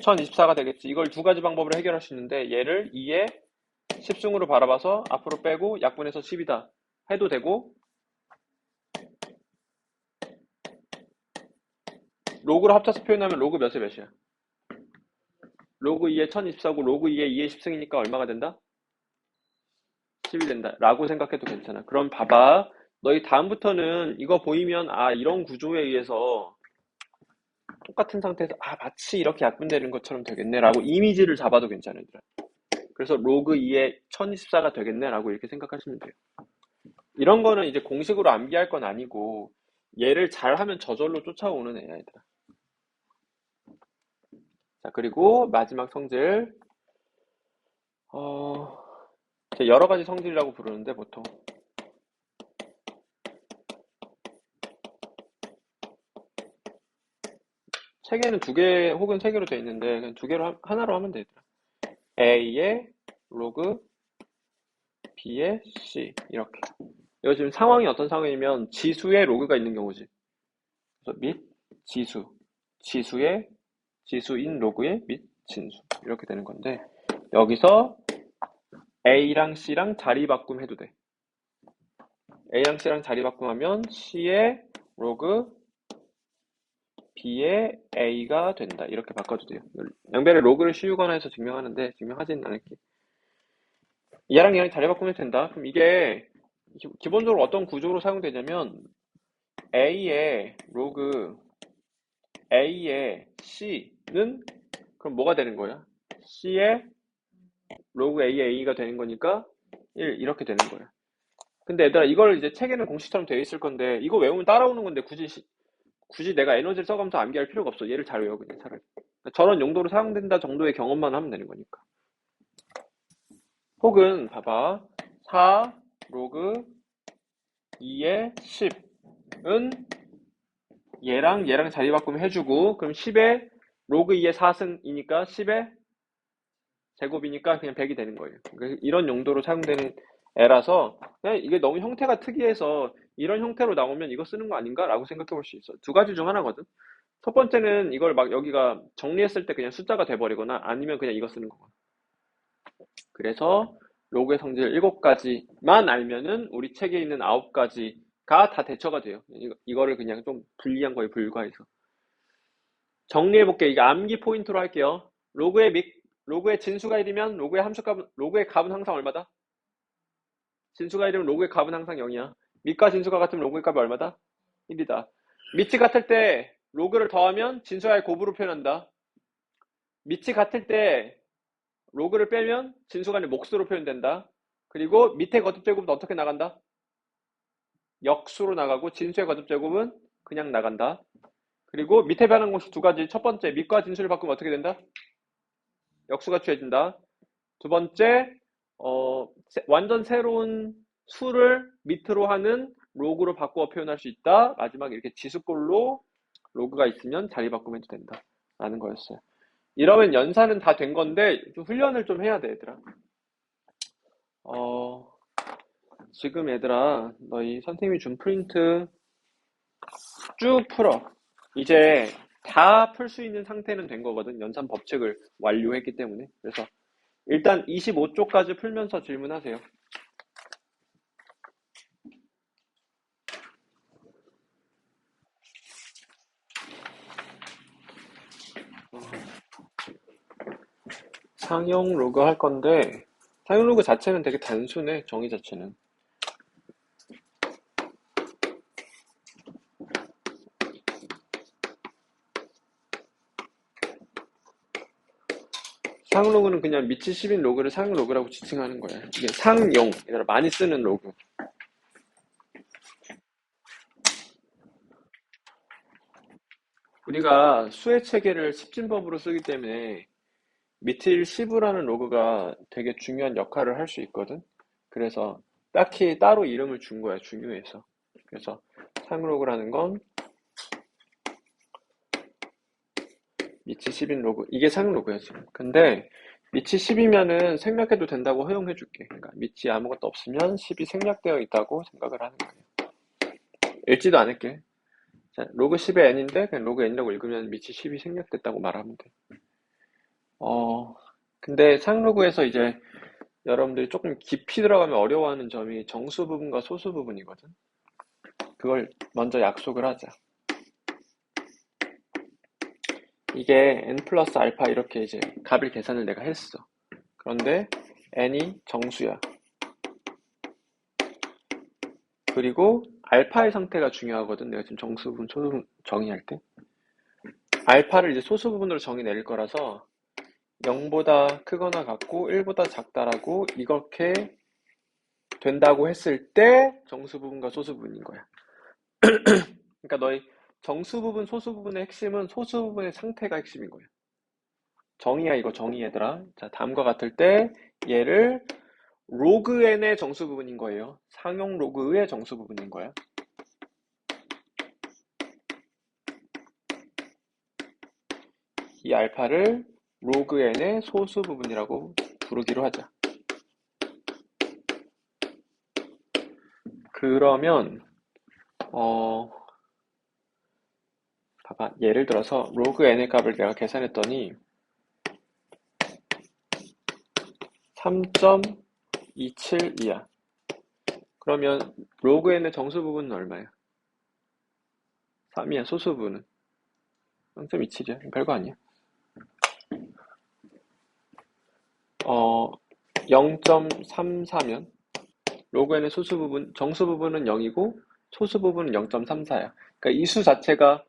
1024가 되겠지. 이걸 두 가지 방법으로 해결할 수 있는데 얘를 2에 10승으로 바라봐서 앞으로 빼고 약분해서 10이다 해도 되고 로그로 합쳐서 표현하면 로그 몇에 몇이야? 로그 2에 1024고 로그 2에 2에 10승이니까 얼마가 된다? 10이 된다 라고 생각해도 괜찮아. 그럼 봐봐. 너희 다음부터는 이거 보이면 이런 구조에 의해서 똑같은 상태에서 마치 이렇게 약분되는 것처럼 되겠네 라고 이미지를 잡아도 괜찮아. 그래서 로그 2에 1024가 되겠네 라고 이렇게 생각하시면 돼요. 이런 거는 이제 공식으로 암기할 건 아니고 얘를 잘하면 저절로 쫓아오는 애야, 얘들아. 자, 그리고 마지막 성질. 여러 가지 성질이라고 부르는데 보통 책에는 두 개 혹은 세 개로 되어 있는데 그냥 두 개로 하나로 하면 되더라. A의 로그 B의 C 이렇게. 이거 지금 상황이 어떤 상황이면 지수에 로그가 있는 경우지. 그래서 및 지수, 지수에 지수인 로그에 및 진수 이렇게 되는 건데 여기서 A랑 C랑 자리 바꿈 해도 돼. A랑 C랑 자리 바꿈하면 C의 로그 B의 A가 된다. 이렇게 바꿔도 돼요. 양변에 로그를 씌우거나 해서 증명하는데 증명하지는 않을게. 얘랑 얘랑 자리 바꾸면 된다. 그럼 이게 기본적으로 어떤 구조로 사용되냐면 A의 로그 A의 C는 그럼 뭐가 되는 거야? C의 로그 A의 A가 되는 거니까 1 이렇게 되는 거야. 근데 얘들아 이걸 이제 책에는 공식처럼 되어 있을 건데 이거 외우면 따라오는 건데 굳이 내가 에너지를 써가면서 암기할 필요가 없어. 얘를 잘 외워 그냥 차라리. 저런 용도로 사용된다 정도의 경험만 하면 되는 거니까. 혹은 봐봐 4 로그 2의 10은 얘랑 자리 바꾸면 해주고 그럼 10의 로그 2의 4승이니까 10의 제곱이니까 그냥 100이 되는 거예요. 그러니까 이런 용도로 사용되는 애라서 그냥 이게 너무 형태가 특이해서 이런 형태로 나오면 이거 쓰는 거 아닌가? 라고 생각해 볼 수 있어. 두 가지 중 하나거든. 첫 번째는 이걸 막 여기가 정리했을 때 그냥 숫자가 돼버리거나 아니면 그냥 이거 쓰는 거거든. 그래서 로그의 성질 7가지만 알면은 우리 책에 있는 9가지가 다 대처가 돼요. 이거를 그냥 좀 불리한 거에 불과해서. 정리해볼게. 이게 암기 포인트로 할게요. 로그의 진수가 1이면 로그의 값은 항상 얼마다? 진수가 1이면 로그의 값은 항상 0이야. 밑과 진수가 같으면 로그의 값이 얼마다? 1이다. 밑이 같을 때 로그를 더하면 진수와의 곱으로 표현한다. 밑이 같을 때 로그를 빼면 진수간의 몫으로 표현된다. 그리고 밑에 거듭제곱은 어떻게 나간다? 역수로 나가고 진수의 거듭제곱은 그냥 나간다. 그리고 밑에 변한 공식 두 가지. 첫 번째, 밑과 진수를 바꾸면 어떻게 된다? 역수가 취해진다. 두 번째, 완전 새로운 수를 밑으로 하는 로그로 바꾸어 표현할 수 있다. 마지막 이렇게 지수꼴로 로그가 있으면 자리 바꾸면 된다. 라는 거였어요. 이러면 연산은 다 된 건데 좀 훈련을 좀 해야 돼, 얘들아. 지금 얘들아, 너희 선생님이 준 프린트 쭉 풀어. 이제 다 풀 수 있는 상태는 된 거거든. 연산 법칙을 완료했기 때문에. 그래서 일단 25쪽까지 풀면서 질문하세요. 상용 로그 할 건데 상용 로그 자체는 되게 단순해. 정의 자체는. 상용 로그는 그냥 밑이 10인 로그를 상용 로그라고 지칭하는 거야. 이게 상용, 얘들아 많이 쓰는 로그. 우리가 수의 체계를 십진법으로 쓰기 때문에 미틸 10이라는 로그가 되게 중요한 역할을 할 수 있거든. 그래서 딱히 따로 이름을 준 거야, 중요해서. 그래서 상로그라는 건 미치 10인 로그, 이게 상로그야 지금. 근데 미치 10이면은 생략해도 된다고 허용해 줄게. 그러니까 미치 아무것도 없으면 10이 생략되어 있다고 생각을 하는 거예요. 읽지도 않을게. 자, 로그 10의 n인데 그냥 로그 n이라고 읽으면 미치 10이 생략됐다고 말하면 돼. 근데 상로그에서 이제 여러분들이 조금 깊이 들어가면 어려워하는 점이 정수 부분과 소수 부분이거든. 그걸 먼저 약속을 하자. 이게 n 플러스 알파 이렇게 이제 값을 계산을 내가 했어. 그런데 n이 정수야. 그리고 알파의 상태가 중요하거든. 내가 지금 정수 부분, 소수 부분 정의할 때. 알파를 이제 소수 부분으로 정의 내릴 거라서 0보다 크거나 같고 1보다 작다라고 이렇게 된다고 했을 때 정수 부분과 소수 부분인 거야. 그러니까 너희 정수 부분, 소수 부분의 핵심은 소수 부분의 상태가 핵심인 거야. 정의야, 이거 정의 얘들아. 자, 다음과 같을 때 얘를 로그 n의 정수 부분인 거예요. 상용 로그의 정수 부분인 거야. 이 알파를 로그 n의 소수 부분이라고 부르기로 하자. 그러면 봐봐. 예를 들어서 로그 n의 값을 내가 계산했더니 3.272야. 그러면 로그 n의 정수 부분은 얼마야? 3이야. 소수 부분은 0.27이야. 별거 아니야. 0.34면 로그 n의 소수 부분, 정수 부분은 0이고 소수 부분은 0.34야. 그러니까 이 수 자체가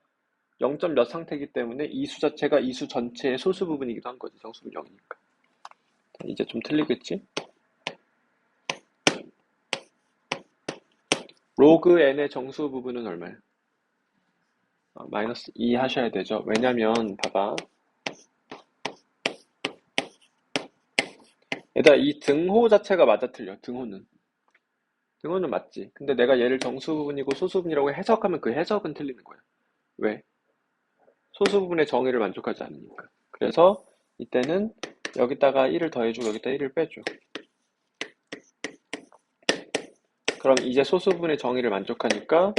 0. 몇 상태이기 때문에 이 수 자체가 이 수 전체의 소수 부분이기도 한 거지. 정수는 0이니까. 이제 좀 틀리겠지? 로그 n의 정수 부분은 얼마야? 마이너스 2 하셔야 되죠. 왜냐면 봐봐. 얘들아, 이 등호 자체가 맞아 틀려. 등호는 맞지. 근데 내가 얘를 정수 부분이고 소수 부분이라고 해석하면 그 해석은 틀리는 거야. 왜? 소수 부분의 정의를 만족하지 않으니까. 그래서 이때는 여기다가 1을 더해주고 여기다 1을 빼줘. 그럼 이제 소수 부분의 정의를 만족하니까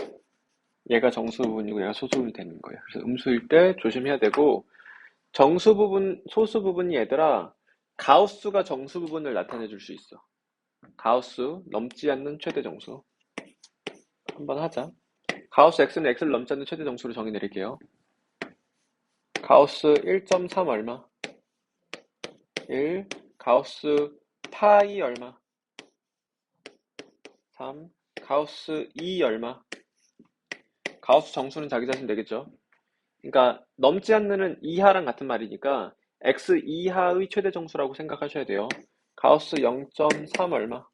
얘가 정수 부분이고 얘가 소수 부분이 되는 거예요. 그래서 음수일 때 조심해야 되고, 정수 부분, 소수 부분이 얘들아, 가우스가 정수 부분을 나타내 줄 수 있어. 가우스, 넘지 않는 최대 정수. 한번 하자. 가우스 x는 x를 넘지 않는 최대 정수로 정의 내릴게요. 가우스 1.3 얼마? 1. 가우스 파이 얼마? 3. 가우스 2 얼마? 가우스 정수는 자기 자신 되겠죠? 그러니까 넘지 않는 이하랑 같은 말이니까 x 이하의 최대 정수라고 생각하셔야 돼요. 가우스 0.3 얼마?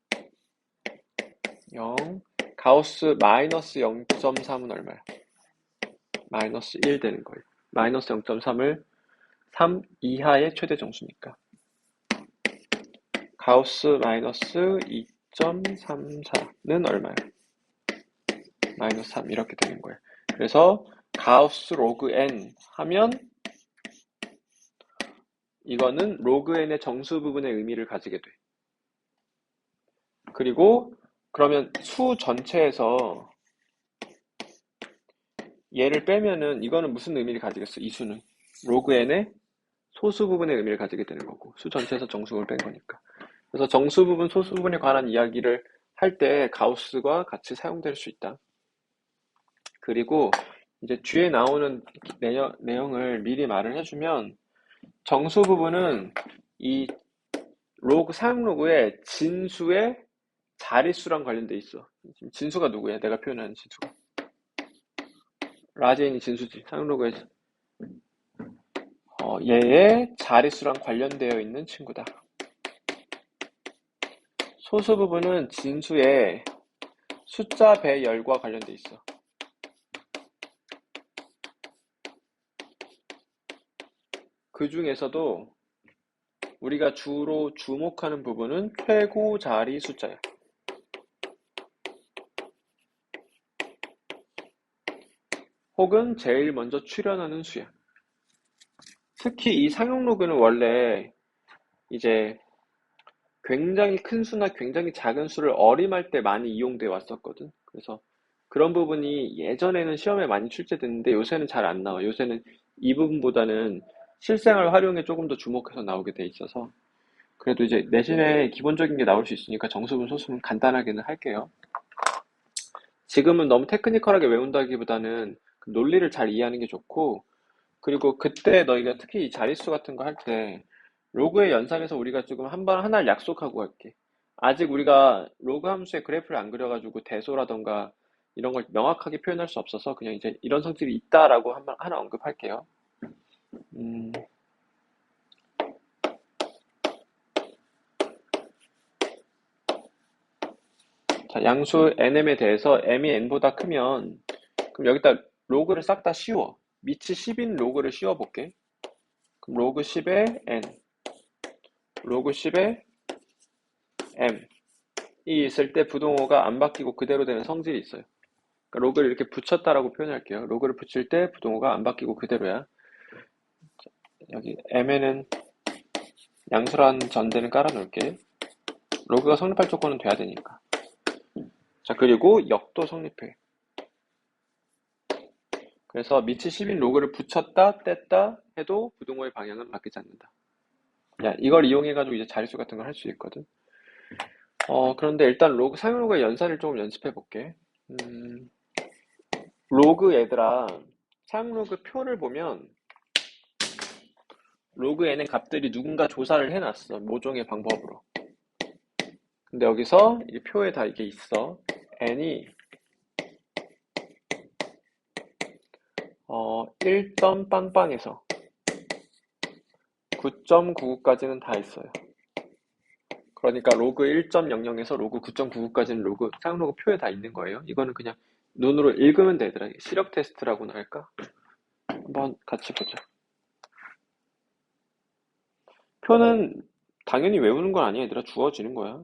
0. 가우스 마이너스 0.3은 얼마야? 마이너스 1 되는 거예요. 마이너스 0.3을 3 이하의 최대 정수니까. 가우스 마이너스 2.34는 얼마야? 마이너스 3 이렇게 되는 거예요. 그래서 가우스 로그 n 하면 이거는 로그 n의 정수 부분의 의미를 가지게 돼. 그리고 그러면 수 전체에서 얘를 빼면은 이거는 무슨 의미를 가지겠어? 이 수는 로그 n의 소수 부분의 의미를 가지게 되는 거고, 수 전체에서 정수를 뺀 거니까. 그래서 정수 부분, 소수 부분에 관한 이야기를 할 때 가우스가 같이 사용될 수 있다. 그리고 이제 뒤에 나오는 내용을 미리 말을 해주면, 정수 부분은 이 로그, 사용 로그에 진수의 자릿수랑 관련돼 있어. 지금 진수가 누구야? 내가 표현하는 진수가. 라지인이 진수지. 사용 로그에 얘의 자릿수랑 관련되어 있는 친구다. 소수 부분은 진수의 숫자 배열과 관련돼 있어. 그 중에서도 우리가 주로 주목하는 부분은 최고 자리 숫자야. 혹은 제일 먼저 출현하는 수야. 특히 이 상용 로그는 원래 이제 굉장히 큰 수나 굉장히 작은 수를 어림할 때 많이 이용돼 왔었거든. 그래서 그런 부분이 예전에는 시험에 많이 출제됐는데 요새는 잘 안 나와. 요새는 이 부분보다는 실생활 활용에 조금 더 주목해서 나오게 돼 있어서, 그래도 이제 내신에 기본적인 게 나올 수 있으니까 정수분, 소수분 간단하게는 할게요. 지금은 너무 테크니컬하게 외운다기보다는 그 논리를 잘 이해하는 게 좋고, 그리고 그때 너희가 특히 이 자릿수 같은 거 할 때 로그의 연산에서 우리가 지금 한 번 하나를 약속하고 갈게. 아직 우리가 로그 함수의 그래프를 안 그려가지고 대소라던가 이런 걸 명확하게 표현할 수 없어서 그냥 이제 이런 성질이 있다라고 한번 하나 언급할게요. 자, 양수 nm에 대해서 m이 n보다 크면 그럼 여기다 로그를 싹 다 씌워. 밑이 10인 로그를 씌워볼게. 그럼 로그 10에 n, 로그 10에 m 이 있을 때 부동호가 안 바뀌고 그대로 되는 성질이 있어요. 그러니까 로그를 이렇게 붙였다라고 표현할게요. 로그를 붙일 때 부동호가 안 바뀌고 그대로야. 여기 m에는 양수라는 전제는 깔아놓을게. 로그가 성립할 조건은 돼야 되니까. 자, 그리고 역도 성립해. 그래서 밑이 10인 로그를 붙였다 뗐다 해도 부등호의 방향은 바뀌지 않는다. 야, 이걸 이용해가지고 이제 자릿수 같은 걸 할 수 있거든. 그런데 일단 사용 로그의 연산을 조금 연습해 볼게. 로그 얘들아, 사용 로그 표를 보면 로그에는 값들이 누군가 조사를 해놨어. 모종의 방법으로. 근데 여기서 이 표에 다 이게 있어. n이 1점 빵빵에서 9.99까지는 다 있어요. 그러니까 로그 1.00에서 로그 9.99까지는 사용 로그 표에 다 있는 거예요. 이거는 그냥 눈으로 읽으면 되더라. 시력 테스트라고나 할까? 한번 같이 보자. 표는 당연히 외우는 건 아니야, 얘들아. 주어지는 거야.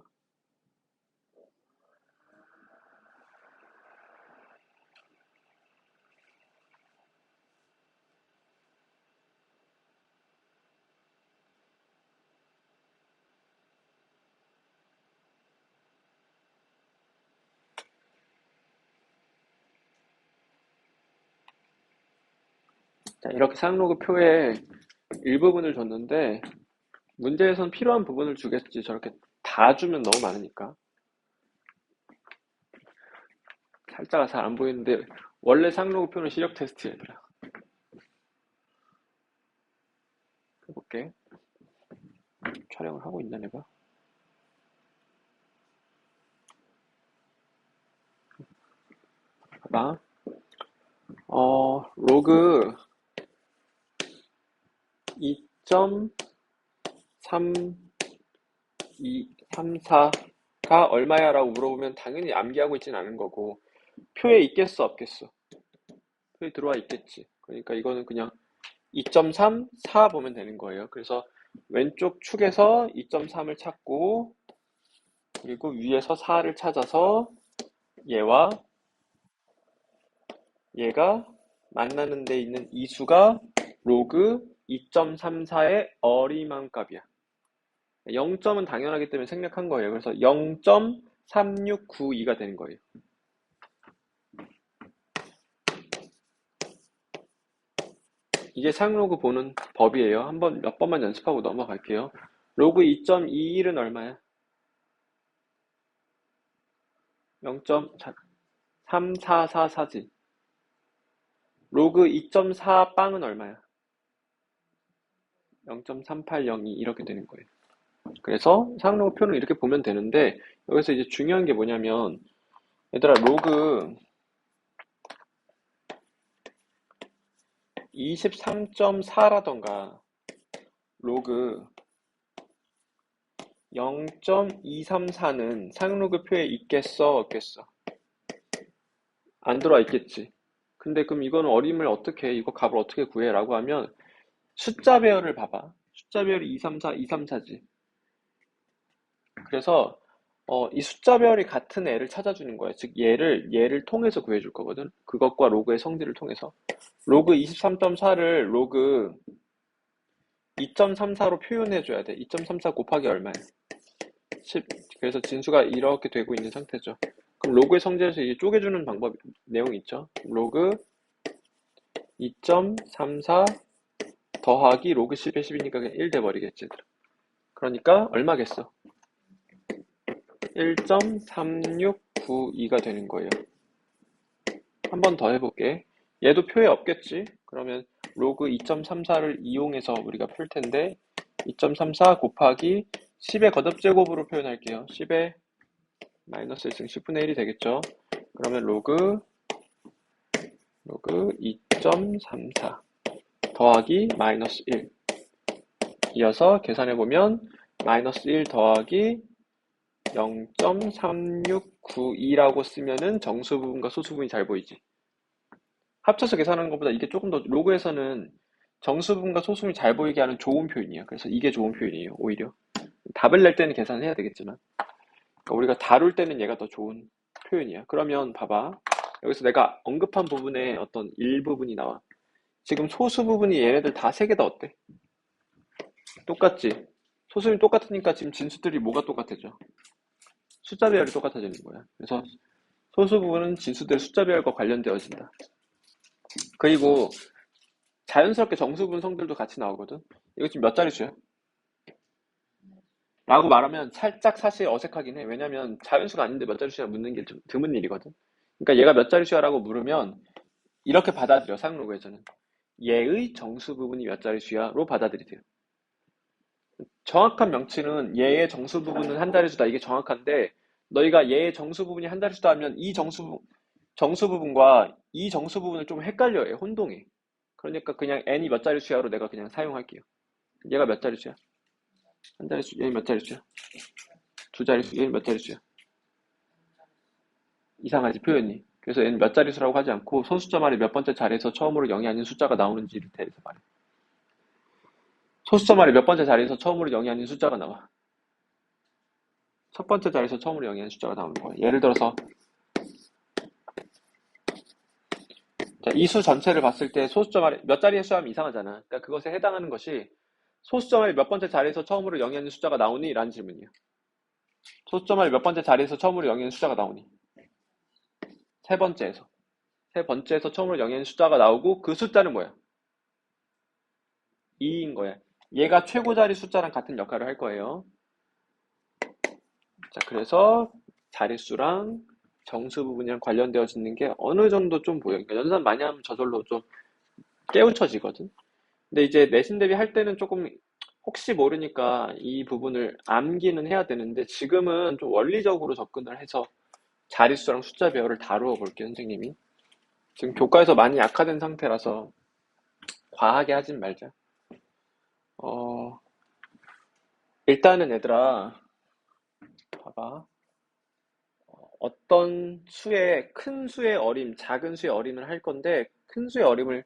자, 이렇게 사용 로그 표에 일부분을 줬는데 문제에선 필요한 부분을 주겠지. 저렇게 다 주면 너무 많으니까. 살짝 잘 안 보이는데 원래 사용 로그 표는 시력 테스트 얘들아. 해볼게. 촬영을 하고 있나 내가? 봐봐. 로그 2.3234가 얼마야? 라고 물어보면 당연히 암기하고 있진 않은 거고 표에 있겠어 없겠어? 표에 들어와 있겠지. 그러니까 이거는 그냥 2.34 보면 되는 거예요. 그래서 왼쪽 축에서 2.3을 찾고 그리고 위에서 4를 찾아서 얘와 얘가 만나는 데 있는 이 수가 로그 2.34의 어리만값이야. 0점은 당연하기 때문에 생략한 거예요. 그래서 0.3692가 되는 거예요. 이게 상로그 보는 법이에요. 한번 몇 번만 연습하고 넘어갈게요. 로그 2.21은 얼마야? 0.3444지. 로그 2.4 빵은 얼마야? 0.3802 이렇게 되는 거예요. 그래서 상로그 표는 이렇게 보면 되는데 여기서 이제 중요한 게 뭐냐면 얘들아 로그 23.4라던가 로그 0.234는 상로그 표에 있겠어 없겠어? 안 들어와 있겠지. 근데 그럼 이거는 어림을 어떻게 해? 이거 값을 어떻게 구해? 라고 하면 숫자 배열을 봐봐. 숫자 배열이 234, 234지. 그래서 이 숫자 배열이 같은 애를 찾아주는 거야. 즉 얘를 통해서 구해줄 거거든. 그것과 로그의 성질을 통해서. 로그 23.4를 로그 2.34로 표현해줘야 돼. 2.34 곱하기 얼마야? 10. 그래서 진수가 이렇게 되고 있는 상태죠. 그럼 로그의 성질에서 이제 쪼개주는 방법 내용 있죠. 로그 2.34 더하기 로그 10의 10이니까 그냥 1 돼버리겠지. 그러니까 얼마겠어? 1.3692가 되는 거예요. 한 번 더 해볼게. 얘도 표에 없겠지? 그러면 로그 2.34를 이용해서 우리가 풀 텐데 2.34 곱하기 10의 거듭제곱으로 표현할게요. 10의 마이너스 1승 10분의 1이 되겠죠? 그러면 로그 2.34 더하기 마이너스 1 이어서 계산해보면 마이너스 1 더하기 0.3692라고 쓰면은 정수 부분과 소수 부분이 잘 보이지. 합쳐서 계산하는 것보다 이게 조금 더 로그에서는 정수 부분과 소수 부분이 잘 보이게 하는 좋은 표현이에요. 그래서 이게 좋은 표현이에요. 오히려 답을 낼 때는 계산을 해야 되겠지만 그러니까 우리가 다룰 때는 얘가 더 좋은 표현이야. 그러면 봐봐. 여기서 내가 언급한 부분에 어떤 일부분이 나와. 지금 소수 부분이 얘네들 다 세 개 다 어때? 똑같지? 소수는 똑같으니까 지금 진수들이 뭐가 똑같아져? 숫자 배열이 똑같아지는 거야. 그래서 소수 부분은 진수들 숫자 배열과 관련되어진다. 그리고 자연스럽게 정수 부분 성들도 같이 나오거든. 이거 지금 몇 자리 수야? 라고 말하면 살짝 사실 어색하긴 해. 왜냐면 자연수가 아닌데 몇 자리 수야 묻는 게 좀 드문 일이거든. 그러니까 얘가 몇 자리 수야라고 물으면 이렇게 받아들여, 사용로그에서는. 얘의 정수 부분이 몇 자리 수야로 받아들이세요. 정확한 명칭은 얘의 정수 부분은 한 자리 수다. 이게 정확한데 너희가 얘의 정수 부분이 한 자리 수다 하면 이 정수 부분과 이 정수 부분을 좀 헷갈려요. 혼동해. 그러니까 그냥 n이 몇 자리 수야로 내가 그냥 사용할게요. 얘가 몇 자리 수야? 한 자리 수, 얘 몇 자리 수야? 두 자리 수, 얘 몇 자리 수야? 이상하지, 표현이. 그래서 얘는 몇 자리 수라고 하지 않고 소수점 말이 몇 번째 자리에서 처음으로 0이 아닌 숫자가 나오는지를 대해서 말해. 소수점 말이 몇 번째 자리에서 처음으로 0이 아닌 숫자가 나와. 첫 번째 자리에서 처음으로 0이 아닌 숫자가 나오는 거야. 예를 들어서 이 수 전체를 봤을 때 소수점 말이 몇 자리의 수하면 이상하잖아. 그러니까 그것에 해당하는 것이 소수점 말이 몇 번째 자리에서 처음으로 0이 아닌 숫자가 나오니? 라는 질문이야. 소수점 말이 몇 번째 자리에서 처음으로 0이 아닌 숫자가 나오니? 세 번째에서. 세 번째에서 처음으로 0이 아닌 숫자가 나오고 그 숫자는 뭐야? 2인 거야. 얘가 최고 자리 숫자랑 같은 역할을 할 거예요. 자, 그래서 자릿수랑 정수 부분이랑 관련되어지는 게 어느 정도 좀 보여. 그러니까 연산 많이 하면 저절로 좀 깨우쳐지거든. 근데 이제 내신 대비 할 때는 조금 혹시 모르니까 이 부분을 암기는 해야 되는데 지금은 좀 원리적으로 접근을 해서 자릿수랑 숫자 배열을 다루어 볼게요, 선생님이. 지금 교과에서 많이 약화된 상태라서 과하게 하진 말자. 어, 일단은 얘들아, 봐봐. 어떤 수의, 큰 수의 어림, 작은 수의 어림을 할 건데, 큰 수의 어림을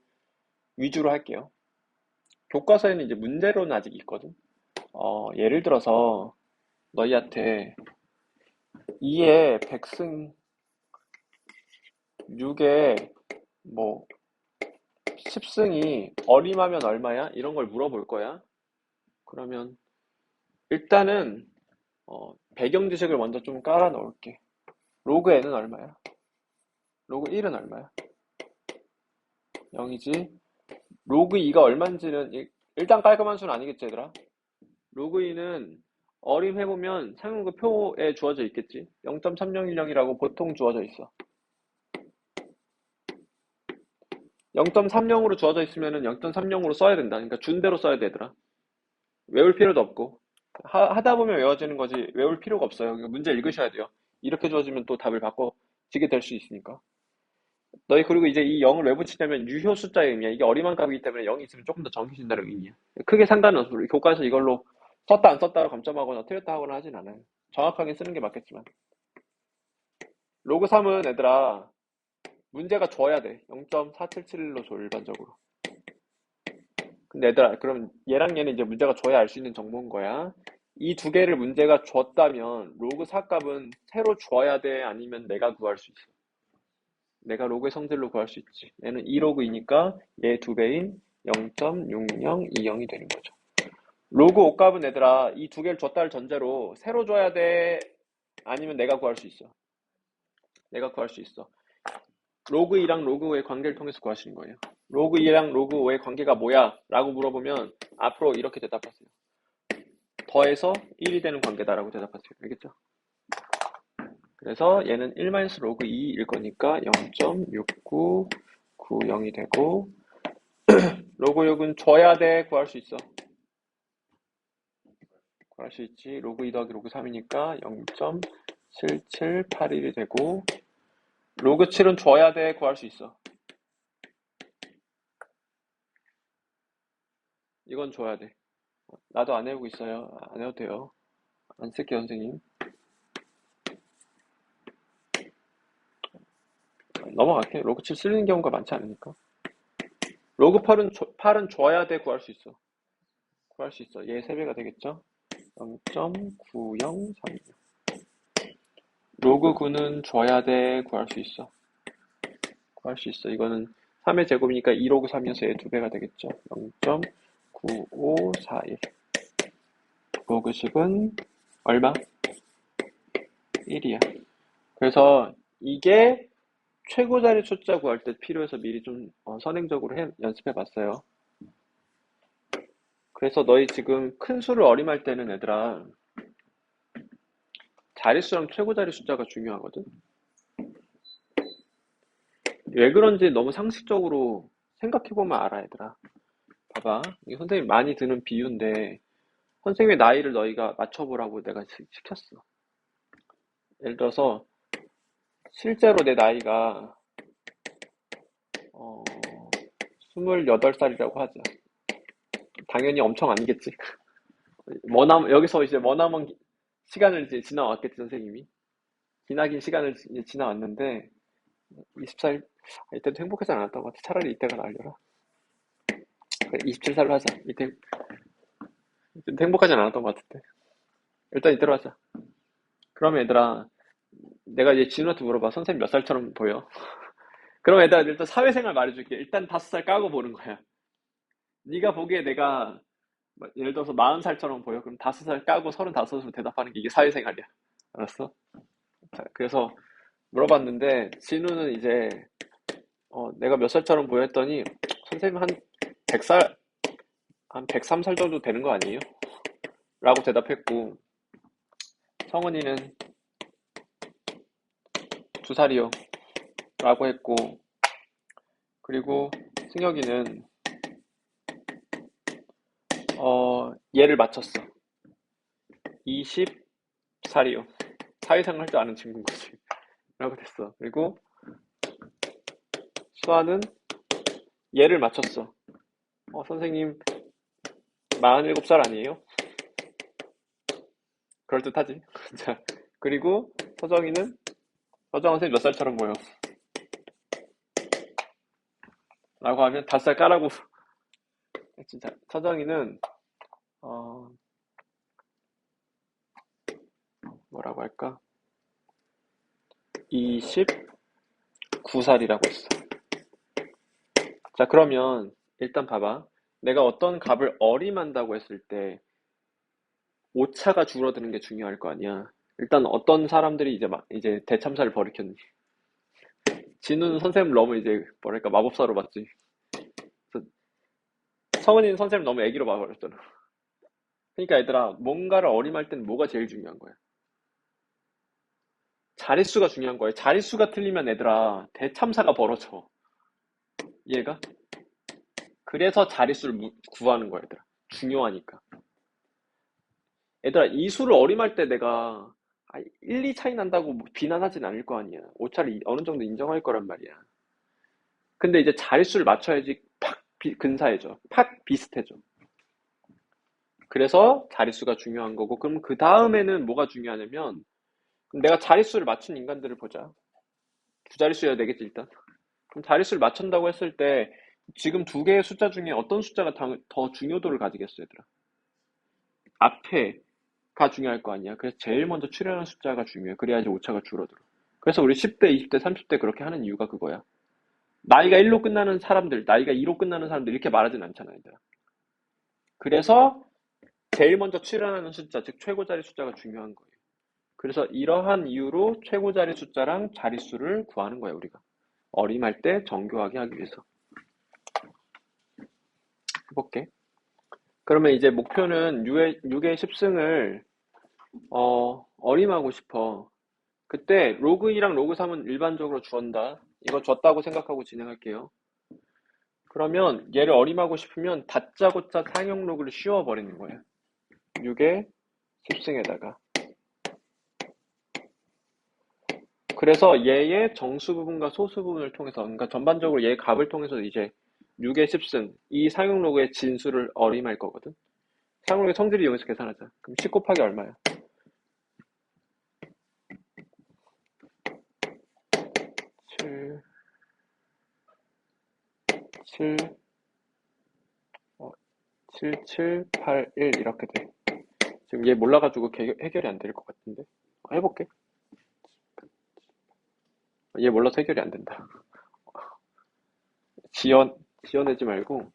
위주로 할게요. 교과서에는 이제 문제로는 아직 있거든. 예를 들어서, 너희한테 2의 백승 6의 뭐 10승이 어림하면 얼마야? 이런 걸 물어볼 거야. 그러면 일단은 배경 지식을 먼저 좀 깔아 놓을게. 로그 n은 얼마야? 로그 1은 얼마야? 0이지. 로그 2가 얼마인지는 일단 깔끔한 수는 아니겠지, 얘들아? 로그 2는 어림해보면 상용구 표에 주어져 있겠지. 0.3010이라고 보통 주어져 있어. 0.30으로 주어져 있으면 0.30으로 써야 된다. 그러니까 준대로 써야 되더라. 외울 필요도 없고. 하다 보면 외워지는 거지 외울 필요가 없어요. 그러니까 문제 읽으셔야 돼요. 이렇게 주어지면 또 답을 바꿔지게 될 수 있으니까. 너희 그리고 이제 이 0을 왜 붙이냐면 유효 숫자의 의미야. 이게 어림한 값이기 때문에 0이 있으면 조금 더 정해진다는 의미야. 크게 상관은 없어. 우리 교과에서 이걸로 썼다 안 썼다로 감점하거나 틀렸다 하거나 하진 않아요. 정확하게 쓰는 게 맞겠지만. 로그 3은 얘들아 문제가 줘야 돼. 0.4771로 줘 일반적으로. 근데 얘들아 그럼 얘랑 얘는 이제 문제가 줘야 알 수 있는 정보인 거야. 이 두 개를 문제가 줬다면 로그 4 값은 새로 줘야 돼? 아니면 내가 구할 수 있어? 내가 로그의 성질로 구할 수 있지. 얘는 2로그이니까 얘 두 배인 0.6020이 되는 거죠. 로그 5 값은 얘들아 이 두 개를 줬다를 전제로 새로 줘야 돼? 아니면 내가 구할 수 있어? 내가 구할 수 있어. 로그 2랑 로그 5의 관계를 통해서 구하시는 거예요. 로그 2랑 로그 5의 관계가 뭐야? 라고 물어보면 앞으로 이렇게 대답하세요. 더해서 1이 되는 관계다라고 대답하세요. 알겠죠? 그래서 얘는 1-로그 2일 거니까 0.6990이 되고 로그 6은 줘야 돼? 구할 수 있어? 구할 수 있지. 로그 2 더하기 로그 3이니까 0.7781이 되고 로그 7은 줘야 돼? 구할 수 있어? 이건 줘야 돼. 나도 안 해보고 있어요. 안 해도 돼요. 안 쓸게요, 선생님. 넘어갈게. 로그 7 쓰는 경우가 많지 않으니까. 로그 8은 줘야 돼? 구할 수 있어? 구할 수 있어. 얘 3배가 되겠죠? 0.9036. 로그 9는 줘야 돼? 구할 수 있어? 구할 수 있어. 이거는 3의 제곱이니까 2로그 3이어서 얘 2배가 되겠죠? 0.9541. 로그식은 얼마? 1이야. 그래서 이게 최고자리 숫자 구할 때 필요해서 미리 좀 선행적으로 연습해 봤어요. 그래서 너희 지금 큰 수를 어림할 때는 얘들아 자릿수랑 최고자리 숫자가 중요하거든. 왜 그런지 너무 상식적으로 생각해보면 알아, 얘들아. 봐봐. 이 선생님 많이 드는 비유인데 선생님의 나이를 너희가 맞춰보라고 내가 시켰어. 예를 들어서 실제로 내 나이가 28살이라고 하자. 당연히 엄청 아니겠지. 여기서 이제 머나먼 시간을 이제 지나왔겠지, 선생님이. 기나긴 시간을 이제 지나왔는데 24일, 이때도 행복하지 않았던 것 같아. 차라리 이때가 나으려라. 그래, 27살로 하자. 이때도 행복하지 않았던 것 같은데. 일단 이대로 하자. 그러면 얘들아, 내가 이제 진우한테 물어봐. 선생님 몇 살처럼 보여? 그럼 얘들아, 일단 사회생활 말해줄게. 일단 5살 까고 보는 거야. 네가 보기에 내가 예를 들어서 40살처럼 보여? 그럼 5살 까고 35으로 대답하는 게 이게 사회생활이야. 알았어? 자, 그래서 물어봤는데 진우는 이제 내가 몇 살처럼 보여 했더니 선생님 한 100살, 한 103살 정도 되는 거 아니에요? 라고 대답했고 성은이는 2살이요. 라고 했고 그리고 승혁이는 얘를 맞췄어. 20살이요. 사회생활 할 줄 아는 친구인 거지. 라고 됐어. 그리고 수아는 얘를 맞췄어. 선생님 47살 아니에요? 그럴듯하지? 자, 그리고 서정이는 선생님 몇 살처럼 보여? 라고 하면 5살 까라고. 진짜 서정이는 어, 뭐라고 할까? 29살이라고 했어. 자, 그러면 일단 봐봐. 내가 어떤 값을 어림한다고 했을 때 오차가 줄어드는 게 중요할 거 아니야. 일단 어떤 사람들이 이제 대참사를 벌이켰니? 진우는 선생님 너무 이제 뭐랄까 마법사로 봤지. 그래서 성은이는 선생님 너무 애기로 봐버렸잖아. 그러니까 얘들아 뭔가를 어림할 땐 뭐가 제일 중요한 거야? 자릿수가 중요한 거야. 자릿수가 틀리면 얘들아 대참사가 벌어져. 이해가? 그래서 자릿수를 구하는 거야, 얘들아. 중요하니까. 얘들아, 이 수를 어림할 때 내가 1, 2 차이 난다고 뭐 비난하진 않을 거 아니야. 오차를 어느 정도 인정할 거란 말이야. 근데 이제 자릿수를 맞춰야지 팍 근사해져. 팍 비슷해져. 그래서 자릿수가 중요한 거고, 그럼 그 다음에는 뭐가 중요하냐면, 그럼 내가 자릿수를 맞춘 인간들을 보자. 두 자릿수여야 되겠지, 일단. 그럼 자릿수를 맞춘다고 했을 때, 지금 두 개의 숫자 중에 어떤 숫자가 더 중요도를 가지겠어, 얘들아? 앞에가 중요할 거 아니야. 그래서 제일 먼저 출현하는 숫자가 중요해. 그래야지 오차가 줄어들어. 그래서 우리 10대, 20대, 30대 그렇게 하는 이유가 그거야. 나이가 1로 끝나는 사람들, 나이가 2로 끝나는 사람들 이렇게 말하진 않잖아, 얘들아. 그래서 제일 먼저 출현하는 숫자, 즉 최고자리 숫자가 중요한 거예요. 그래서 이러한 이유로 최고자리 숫자랑 자릿수를 구하는 거예요, 우리가. 어림할 때 정교하게 하기 위해서. 해볼게. 그러면 이제 목표는 6의 10승을 어림하고 싶어. 그때 로그 2랑 로그 3은 일반적으로 주었다. 이거 줬다고 생각하고 진행할게요. 그러면 얘를 어림하고 싶으면 다짜고짜 상용 로그를 씌워버리는 거예요. 6의 10승에다가. 그래서 얘의 정수 부분과 소수 부분을 통해서, 그러니까 전반적으로 얘의 값을 통해서 이제 6의 10승, 이 상용 로그의 진수를 어림할 거거든. 상용 로그의 성질을 이용해서 계산하자. 그럼 10 곱하기 얼마야? 7, 7, 7, 7, 8, 1 이렇게 돼. 지금 얘 몰라가지고 해결이 안 될 것 같은데. 해볼게. 얘 몰라서 해결이 안 된다. 지어내지 말고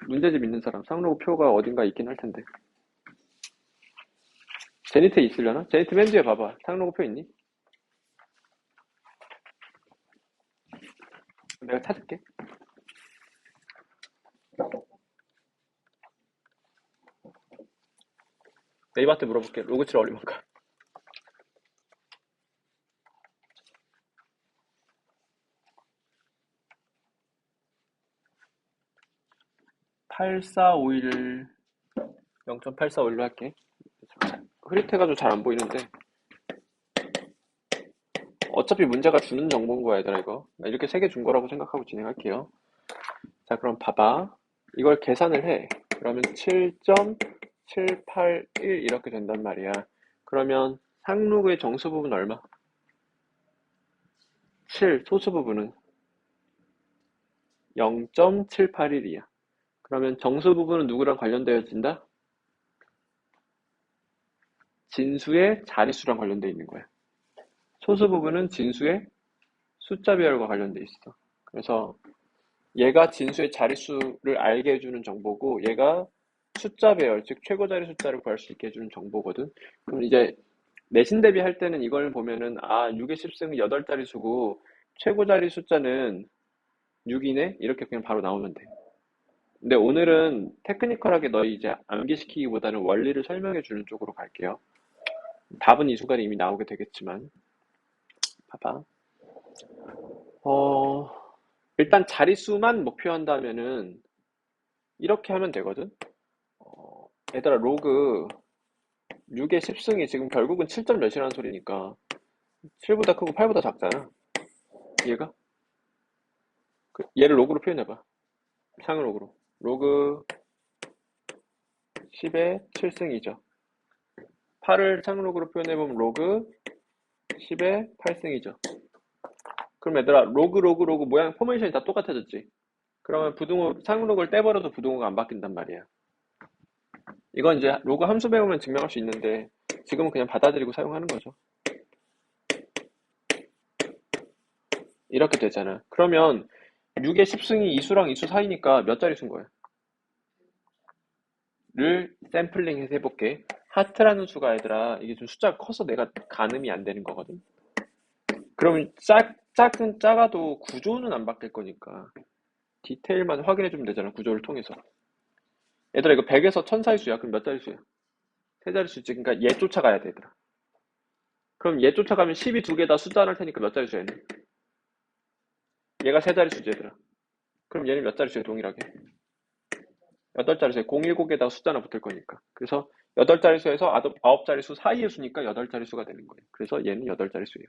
문제집 있는 사람 상로그 표가 어딘가 있긴 할 텐데. 제니트에 있으려나? 제니트 맨 뒤에 봐봐. 상로그 표 있니? 내가 찾을게. 네이버한테 물어볼게. 로그 7 얼마인가? 8451 0.8451로 할게. 흐릿해가지고 잘 안 보이는데 어차피 문제가 주는 정보인 거야 얘들아 이거. 나 이렇게 3개 준 거라고 생각하고 진행할게요. 자 그럼 봐봐. 이걸 계산을 해. 그러면 7.781 이렇게 된단 말이야. 그러면 상록의 정수 부분 얼마? 7, 소수 부분은 0.781이야. 그러면 정수 부분은 누구랑 관련되어진다? 진수의 자릿수랑 관련되어 있는 거야. 소수 부분은 진수의 숫자 배열과 관련되어 있어. 그래서 얘가 진수의 자릿수를 알게 해주는 정보고 얘가 숫자 배열, 즉 최고 자리 숫자를 구할 수 있게 해주는 정보거든. 그럼 이제 내신 대비 할 때는 이걸 보면은 6의 10승은 8자리 수고 최고 자리 숫자는 6이네? 이렇게 그냥 바로 나오면 돼. 근데 오늘은 테크니컬하게 너희 이제 암기시키기보다는 원리를 설명해 주는 쪽으로 갈게요. 답은 이 순간에 이미 나오게 되겠지만 봐봐. 어, 일단 자릿수만 목표한다면은 이렇게 하면 되거든. 얘들아 로그 6의 10승이 지금 결국은 7점 몇이라는 소리니까 7보다 크고 8보다 작잖아. 얘가? 얘를 로그로 표현해봐. 상을 로그로. 로그 10의 7승이죠. 8을 상록으로 표현해보면 로그 10의 8승이죠. 그럼 얘들아 로그 모양 포메이션이 다 똑같아졌지. 그러면 부등호 상록을 떼버려도 부등호가 안 바뀐단 말이야. 이건 이제 로그 함수 배우면 증명할 수 있는데 지금은 그냥 받아들이고 사용하는 거죠. 이렇게 되잖아. 그러면 6의 10승이 이수랑 이수 사이니까 몇 자리 수인 거야? 를 샘플링해서 해볼게. 하트라는 수가 얘들아 이게 좀 숫자가 커서 내가 가늠이 안 되는 거거든. 그러면 작아도 구조는 안 바뀔 거니까 디테일만 확인해주면 되잖아 구조를 통해서. 얘들아 이거 100에서 1000 사이 수야. 그럼 몇 자리 수야? 세 자리 수지. 그러니까 얘 쫓아가야 돼 얘들아. 그럼 얘 쫓아가면 10이 두 개 다 숫자 할 테니까 몇 자리 수야 얘는? 얘가 세 자리 수지 얘들아. 그럼 얘는 몇 자리 수야 동일하게? 8자리 수야. 017개에다가 숫자 하나 붙을 거니까. 그래서 8자리 수에서 9자리 수 사이의 수니까 8자리 수가 되는 거예요. 그래서 얘는 8자리 수예요.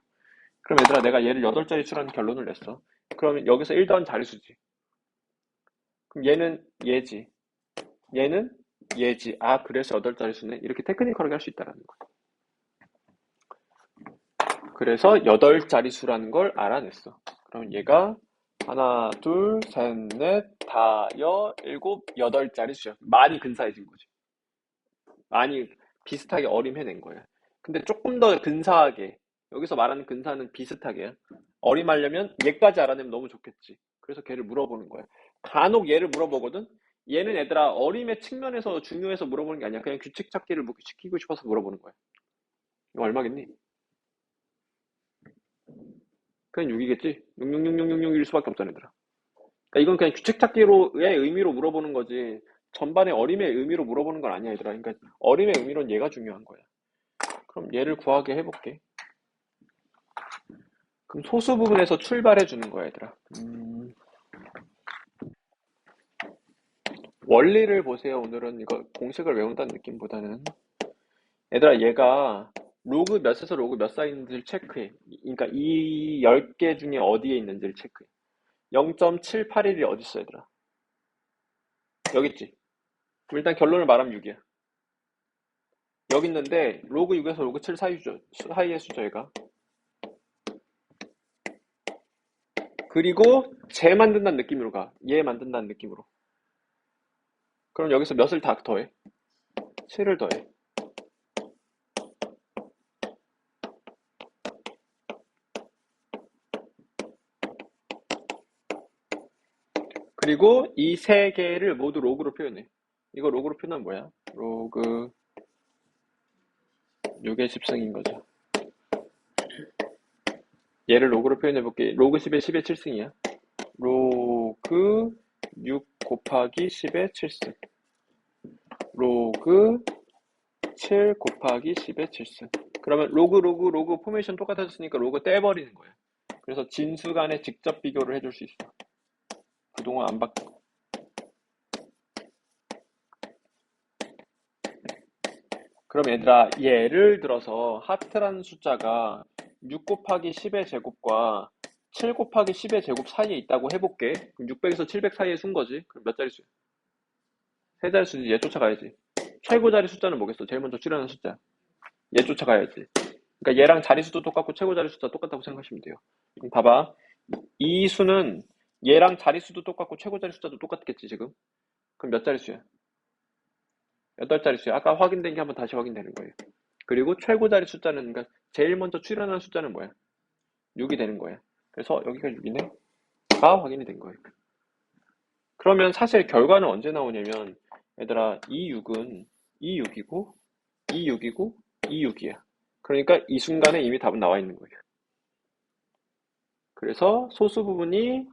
그럼 얘들아 내가 얘를 8자리 수라는 결론을 냈어. 그러면 여기서 1 더한 자리수지. 그럼 얘는 얘지. 얘는 얘지. 그래서 8자리 수네. 이렇게 테크니컬하게 할 수 있다는 거야. 그래서 8자리 수라는 걸 알아냈어. 그럼 얘가 하나, 둘, 셋, 넷, 다, 일곱, 8자리 수야. 많이 근사해진 거지. 많이 비슷하게 어림해낸 거야. 근데 조금 더 근사하게, 여기서 말하는 근사는 비슷하게야. 어림하려면 얘까지 알아내면 너무 좋겠지. 그래서 걔를 물어보는 거야. 간혹 얘를 물어보거든? 얘는 얘들아 어림의 측면에서 중요해서 물어보는 게 아니야. 그냥 규칙 찾기를 시키고 싶어서 물어보는 거야. 이거 얼마겠니? 그냥 6이겠지? 66666일 수밖에 없잖아, 얘들아. 그러니까 이건 그냥 규칙 찾기로의 의미로 물어보는 거지. 전반에 어림의 의미로 물어보는 건 아니야, 얘들아. 그러니까 어림의 의미로는 얘가 중요한 거야. 그럼 얘를 구하게 해볼게. 그럼 소수 부분에서 출발해 주는 거야, 얘들아. 원리를 보세요. 오늘은 이거 공식을 외운다는 느낌보다는. 얘들아, 얘가 로그 몇에서 로그 몇 사이 있는지를 체크해. 그러니까 이 10개 중에 어디에 있는지를 체크해. 0.781이 어디 있어, 얘들아? 여기 있지. 그럼 일단 결론을 말하면 6이야. 여기 있는데 로그 6에서 로그 7 사이의 수죠, 얘가. 그리고 쟤 만든다는 느낌으로 가. 얘 만든다는 느낌으로. 그럼 여기서 몇을 다 더해? 7을 더해. 그리고 이 세 개를 모두 로그로 표현해. 이거 로그로 표현하면 뭐야? 로그 6의 10승인 거죠. 얘를 로그로 표현해볼게. 로그 10의 10의 7승이야. 로그 6 곱하기 10의 7승. 로그 7 곱하기 10의 7승. 그러면 로그 포메이션 똑같아졌으니까 로그 떼버리는 거예요. 그래서 진수 간에 직접 비교를 해줄 수 있어. 그동안 안 바뀌고. 그럼 얘들아, 예를 들어서 하트라는 숫자가 6 곱하기 10의 제곱과 7 곱하기 10의 제곱 사이에 있다고 해볼게. 그럼 600에서 700 사이에 순 거지. 그럼 몇 자릿수야? 세 자릿수지. 얘 쫓아가야지. 최고 자리 숫자는 뭐겠어? 제일 먼저 출현하는 숫자. 얘 쫓아가야지. 그러니까 얘랑 자릿수도 똑같고 최고 자릿수도 똑같다고 생각하시면 돼요. 그럼 봐봐. 이 수는 얘랑 자릿수도 똑같고 최고 자릿수도 똑같겠지 지금. 그럼 몇 자릿수야? 8자릿수야. 아까 확인된 게 한번 다시 확인되는 거예요. 그리고 최고 자릿 숫자는, 그러니까 제일 먼저 출현하는 숫자는 뭐야? 6이 되는 거야. 그래서 여기가 6이네? 가 확인이 된 거예요. 그러면 사실 결과는 언제 나오냐면, 얘들아, 이 6은 이 6이고, 이 6이고, 이 6이야. 그러니까 이 순간에 이미 답은 나와 있는 거예요. 그래서 소수 부분이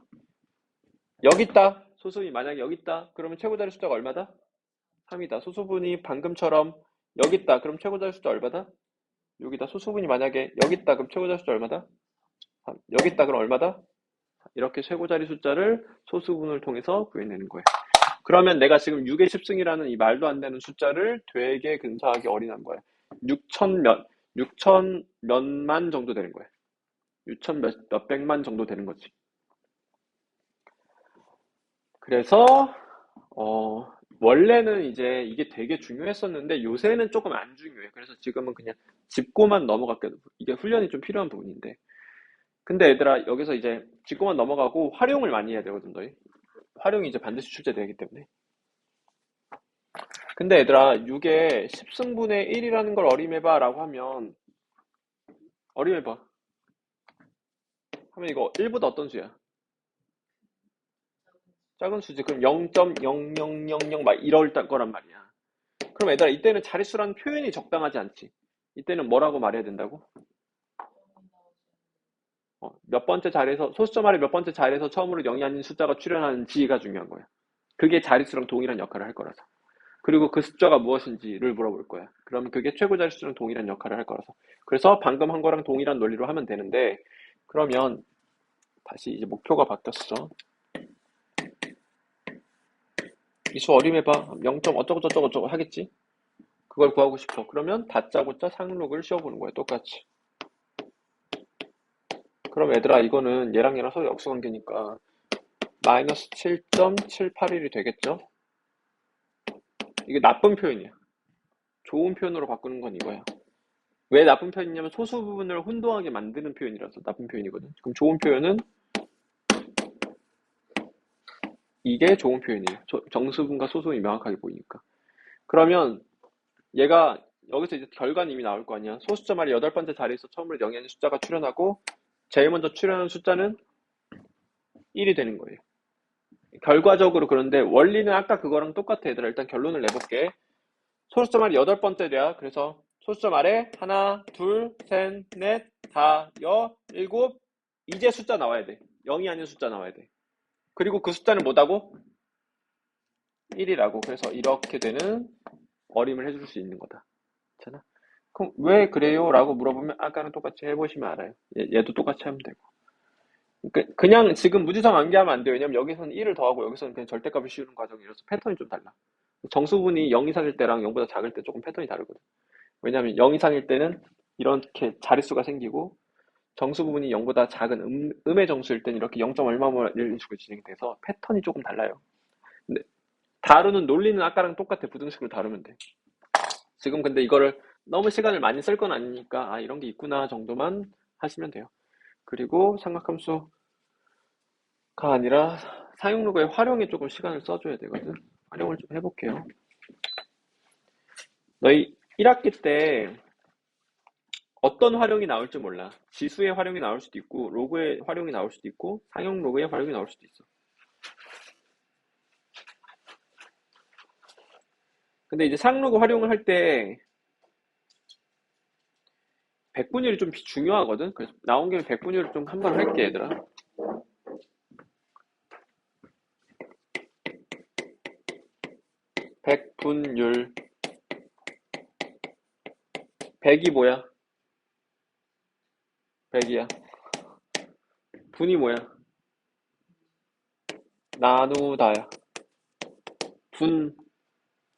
여기 있다. 소수 부분이 만약에 여기 있다. 그러면 최고 자릿 숫자가 얼마다? 3이다. 소수 부분이 방금처럼 여기 있다. 그럼 최고 자릿 숫자 얼마다? 6이다. 소수 부분이 만약에 여기 있다. 그럼 최고 자릿 숫자 얼마다? 3. 여기 있다. 그럼 얼마다? 이렇게 최고 자리 숫자를 소수분을 통해서 구해내는 거예요. 그러면 내가 지금 6의 10승이라는 이 말도 안 되는 숫자를 되게 근사하게 어린한 거예요. 6천 몇만 정도 되는 거예요. 6천 몇백만 정도 되는 거지. 그래서 원래는 이제 이게 되게 중요했었는데 요새는 조금 안 중요해. 그래서 지금은 그냥 짚고만 넘어갈게. 이게 훈련이 좀 필요한 부분인데. 근데 얘들아 여기서 이제 짚고만 넘어가고 활용을 많이 해야 되거든 너희. 활용이 이제 반드시 출제되기 때문에. 근데 얘들아 6에 10승분의 1이라는 걸 어림해봐 라고 하면 어림해봐 하면 이거 1보다 어떤 수야? 작은 수지. 그럼 0.0000 막 이럴 거란 말이야. 그럼 얘들아 이때는 자릿수라는 표현이 적당하지 않지. 이때는 뭐라고 말해야 된다고? 몇 번째 자리에서 소수점 아래 몇 번째 자리에서 처음으로 0이 아닌 숫자가 출현하는지가 중요한 거야. 그게 자릿수랑 동일한 역할을 할 거라서. 그리고 그 숫자가 무엇인지를 물어볼 거야. 그러면 그게 최고 자릿수랑 동일한 역할을 할 거라서. 그래서 방금 한 거랑 동일한 논리로 하면 되는데, 그러면 다시 이제 목표가 바뀌었어. 이 수 어림해봐. 0. 어쩌고 하겠지? 그걸 구하고 싶어. 그러면 다짜고짜 상록을 씌워보는 거야. 똑같이. 그럼 얘들아 이거는 얘랑 서로 역수관계니까 마이너스 7.781이 되겠죠? 이게 나쁜 표현이야. 좋은 표현으로 바꾸는 건 이거야. 왜 나쁜 표현이냐면 소수 부분을 혼동하게 만드는 표현이라서 나쁜 표현이거든. 그럼 좋은 표현은 이게 좋은 표현이에요. 정수분과 소수분이 명확하게 보이니까. 그러면 얘가 여기서 이제 결과는 이미 나올 거 아니야. 소수점 아래 8번째 자리에서 처음으로 0이 아닌 숫자가 출현하고 제일 먼저 출현하는 숫자는 1이 되는 거예요. 결과적으로. 그런데 원리는 아까 그거랑 똑같아. 얘들아 일단 결론을 내볼게. 소수점 아래 8번째야. 그래서 소수점 아래 하나, 둘, 셋, 넷, 다, 일곱. 이제 숫자 나와야 돼. 0이 아닌 숫자 나와야 돼. 그리고 그 숫자는 뭐다고? 1이라고. 그래서 이렇게 되는 어림을 해줄 수 있는 거다. 괜찮아? 그럼 왜 그래요? 라고 물어보면 아까랑 똑같이 해보시면 알아요. 얘도 똑같이 하면 되고. 그냥 지금 무지성 암기하면 안 돼요. 왜냐면 여기서는 1을 더하고 여기서는 그냥 절대값을 씌우는 과정이라서 패턴이 좀 달라. 정수분이 0 이상일 때랑 0보다 작을 때 조금 패턴이 다르거든. 왜냐면 0 이상일 때는 이렇게 자릿수가 생기고 정수 부분이 0보다 작은 음의 정수일 때는 이렇게 0. 얼마 이런 식으로 진행이 돼서 패턴이 조금 달라요. 근데 다루는 논리는 아까랑 똑같아. 부등식으로 다루면 돼. 지금 근데 이거를 너무 시간을 많이 쓸 건 아니니까 아 이런 게 있구나 정도만 하시면 돼요. 그리고 삼각함수가 아니라 사용로그의 활용에 조금 시간을 써줘야 되거든. 활용을 좀 해볼게요. 너희 1학기 때 어떤 활용이 나올지 몰라. 지수의 활용이 나올 수도 있고 로그의 활용이 나올 수도 있고 상용 로그의 활용이 나올 수도 있어. 근데 이제 상로그 활용을 할 때 백분율이 좀 중요하거든. 그래서 나온 김에 백분율을 좀 한번 할게 얘들아. 백분율. 100이 뭐야? 100이야. 분이 뭐야? 나누다야.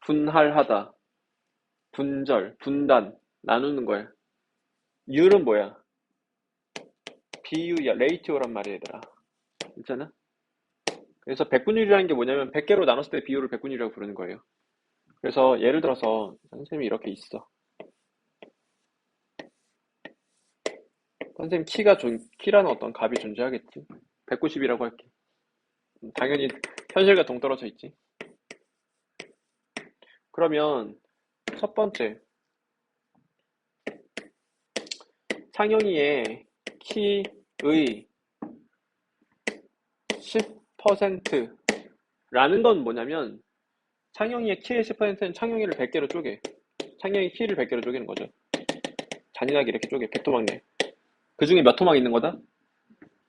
분할하다. 분절, 분단. 나누는 거야. 율은 뭐야? 비율이야. 레이티오란 말이야, 얘들아. 있잖아? 그래서 백분율이라는 게 뭐냐면 100개로 나눴을 때 비율을 백분율이라고 부르는 거예요. 그래서 예를 들어서 선생님이 이렇게 있어. 선생님 키라는 어떤 값이 존재하겠지. 190이라고 할게. 당연히 현실과 동떨어져 있지. 그러면 첫 번째 상영이의 키의 10%라는 건 뭐냐면 창영이의 키의 10%는 창영이를 100개로 쪼개. 창영이 키를 100개로 쪼개는 거죠. 잔인하게 이렇게 쪼개. 100토막내. 그 중에 몇 토막 있는 거다?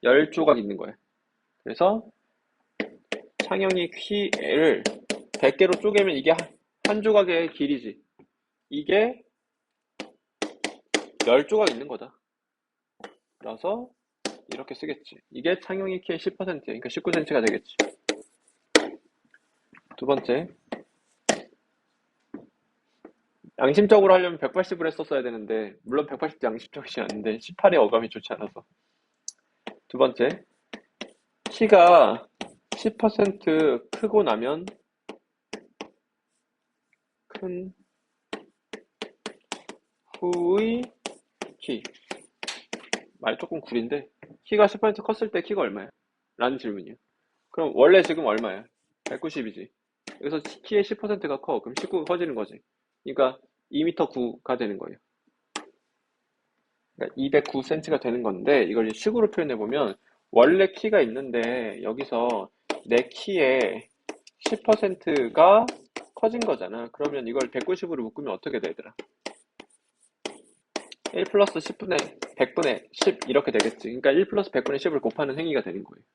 10조각 있는 거야. 그래서 창영이 키를 100개로 쪼개면 이게 한 조각의 길이지. 이게 10조각 있는 거다. 그래서 이렇게 쓰겠지. 이게 창영이 키의 10%야. 그러니까 19cm가 되겠지. 두 번째. 양심적으로 하려면 180을 했었어야 되는데 물론 180도 양심적이지 않은데 18의 어감이 좋지 않아서. 두 번째. 키가 10% 크고 나면 큰 후의 키. 말이 조금 구린데 키가 10% 컸을 때 키가 얼마야? 라는 질문이야. 그럼 원래 지금 얼마야? 190이지. 여기서 키의 10%가 커. 그럼 19가 커지는 거지. 그러니까 2m 9가 되는 거예요. 그러니까 209cm가 되는 건데 이걸 식으로 표현해보면 원래 키가 있는데 여기서 내 키의 10%가 커진 거잖아. 그러면 이걸 190으로 묶으면 어떻게 되더라? 1 플러스 10분의 100분의 10 이렇게 되겠지. 그러니까 1 플러스 100분의 10을 곱하는 행위가 되는 거예요.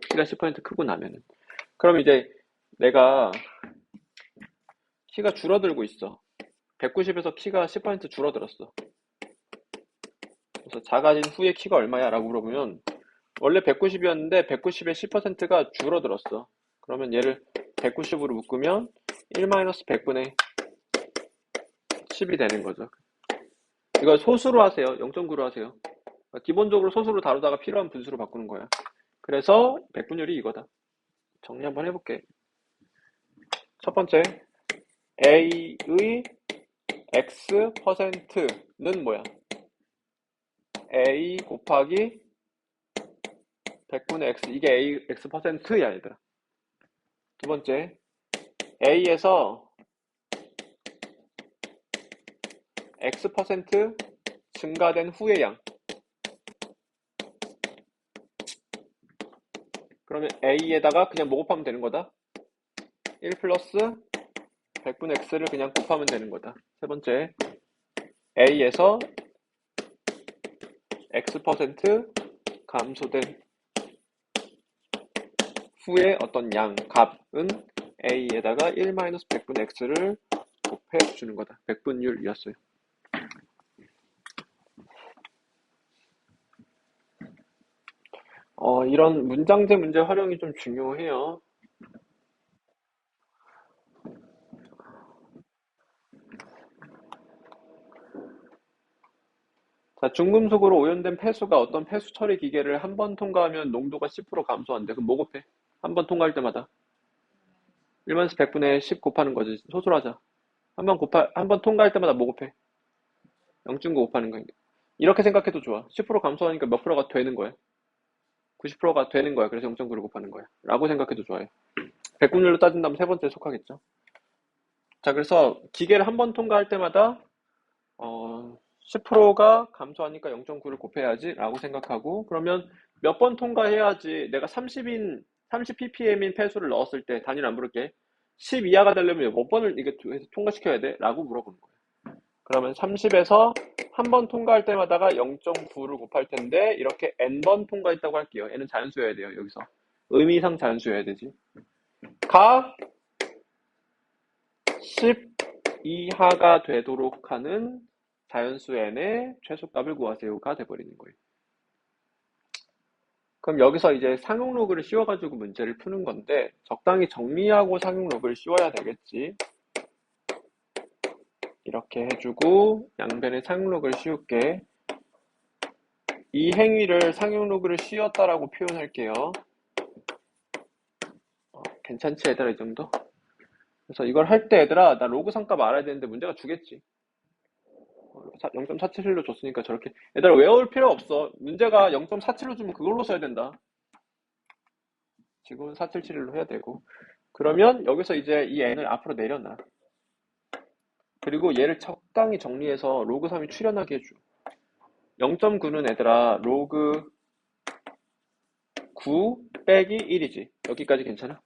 키가 10% 크고 나면은. 그럼 이제 내가 키가 줄어들고 있어. 190에서 키가 10% 줄어들었어. 그래서 작아진 후에 키가 얼마야? 라고 물어보면 원래 190이었는데 190의 10%가 줄어들었어. 그러면 얘를 190으로 묶으면 1-100분의 10이 되는 거죠. 이걸 소수로 하세요. 0.9로 하세요. 기본적으로 소수로 다루다가 필요한 분수로 바꾸는 거야. 그래서 백분율이 이거다. 정리 한번 해볼게. 첫 번째, A의 X%는 뭐야? A 곱하기 100분의 X. 이게 A X%야, 얘들아. 두 번째, A에서 X% 증가된 후의 양. 그러면 A에다가 그냥 뭐 곱하면 되는 거다? 1 플러스 100분의 X를 그냥 곱하면 되는 거다. 세 번째, A에서 X% 감소된 후의 어떤 양, 값은 A에다가 1-100분의 X를 곱해주는 거다. 백분율이었어요. 이런 문장제 문제 활용이 좀 중요해요. 자, 중금속으로 오염된 폐수가 어떤 폐수 처리 기계를 한 번 통과하면 농도가 10% 감소한대. 그럼 뭐 곱해? 한 번 통과할 때마다 1-100분의 10 곱하는 거지. 소수로 하자. 한 번 통과할 때마다 뭐 곱해? 0.9 곱하는 거야. 이렇게 생각해도 좋아. 10% 감소하니까 몇 프로가 되는 거야? 90%가 되는 거야. 그래서 0.9를 곱하는 거야. 라고 생각해도 좋아요. 백분율로 따진다면 세 번째에 속하겠죠. 자, 그래서 기계를 한 번 통과할 때마다 10%가 감소하니까 0.9를 곱해야지 라고 생각하고, 그러면 몇 번 통과해야지 내가 30ppm인 폐수를 넣었을 때, 단위를 안 부를게, 10 이하가 되려면 몇 번을 이게 통과시켜야 돼? 라고 물어보는 거예요. 그러면 30에서 한 번 통과할 때마다가 0.9를 곱할 텐데 이렇게 n번 통과했다고 할게요. n은 자연수여야 돼요. 여기서 의미상 자연수여야 되지. 가 10 이하가 되도록 하는 자연수 n의 최소값을 구하세요가 돼버리는 거예요. 그럼 여기서 이제 상용로그를 씌워가지고 문제를 푸는 건데 적당히 정리하고 상용로그를 씌워야 되겠지. 이렇게 해주고 양변에 상용로그를 씌울게. 이 행위를 상용로그를 씌웠다라고 표현할게요. 괜찮지 얘들아 이 정도? 그래서 이걸 할 때 얘들아 나 로그 상값 알아야 되는데 문제가 주겠지. 0.471로 줬으니까 저렇게 얘들아 외울 필요 없어. 문제가 0.47로 주면 그걸로 써야 된다. 지금은 4771로 해야 되고 그러면 여기서 이제 이 n을 앞으로 내려놔. 그리고 얘를 적당히 정리해서 로그 3이 출현하게 해줘. 0.9는 얘들아 로그 9 빼기 1이지. 여기까지 괜찮아?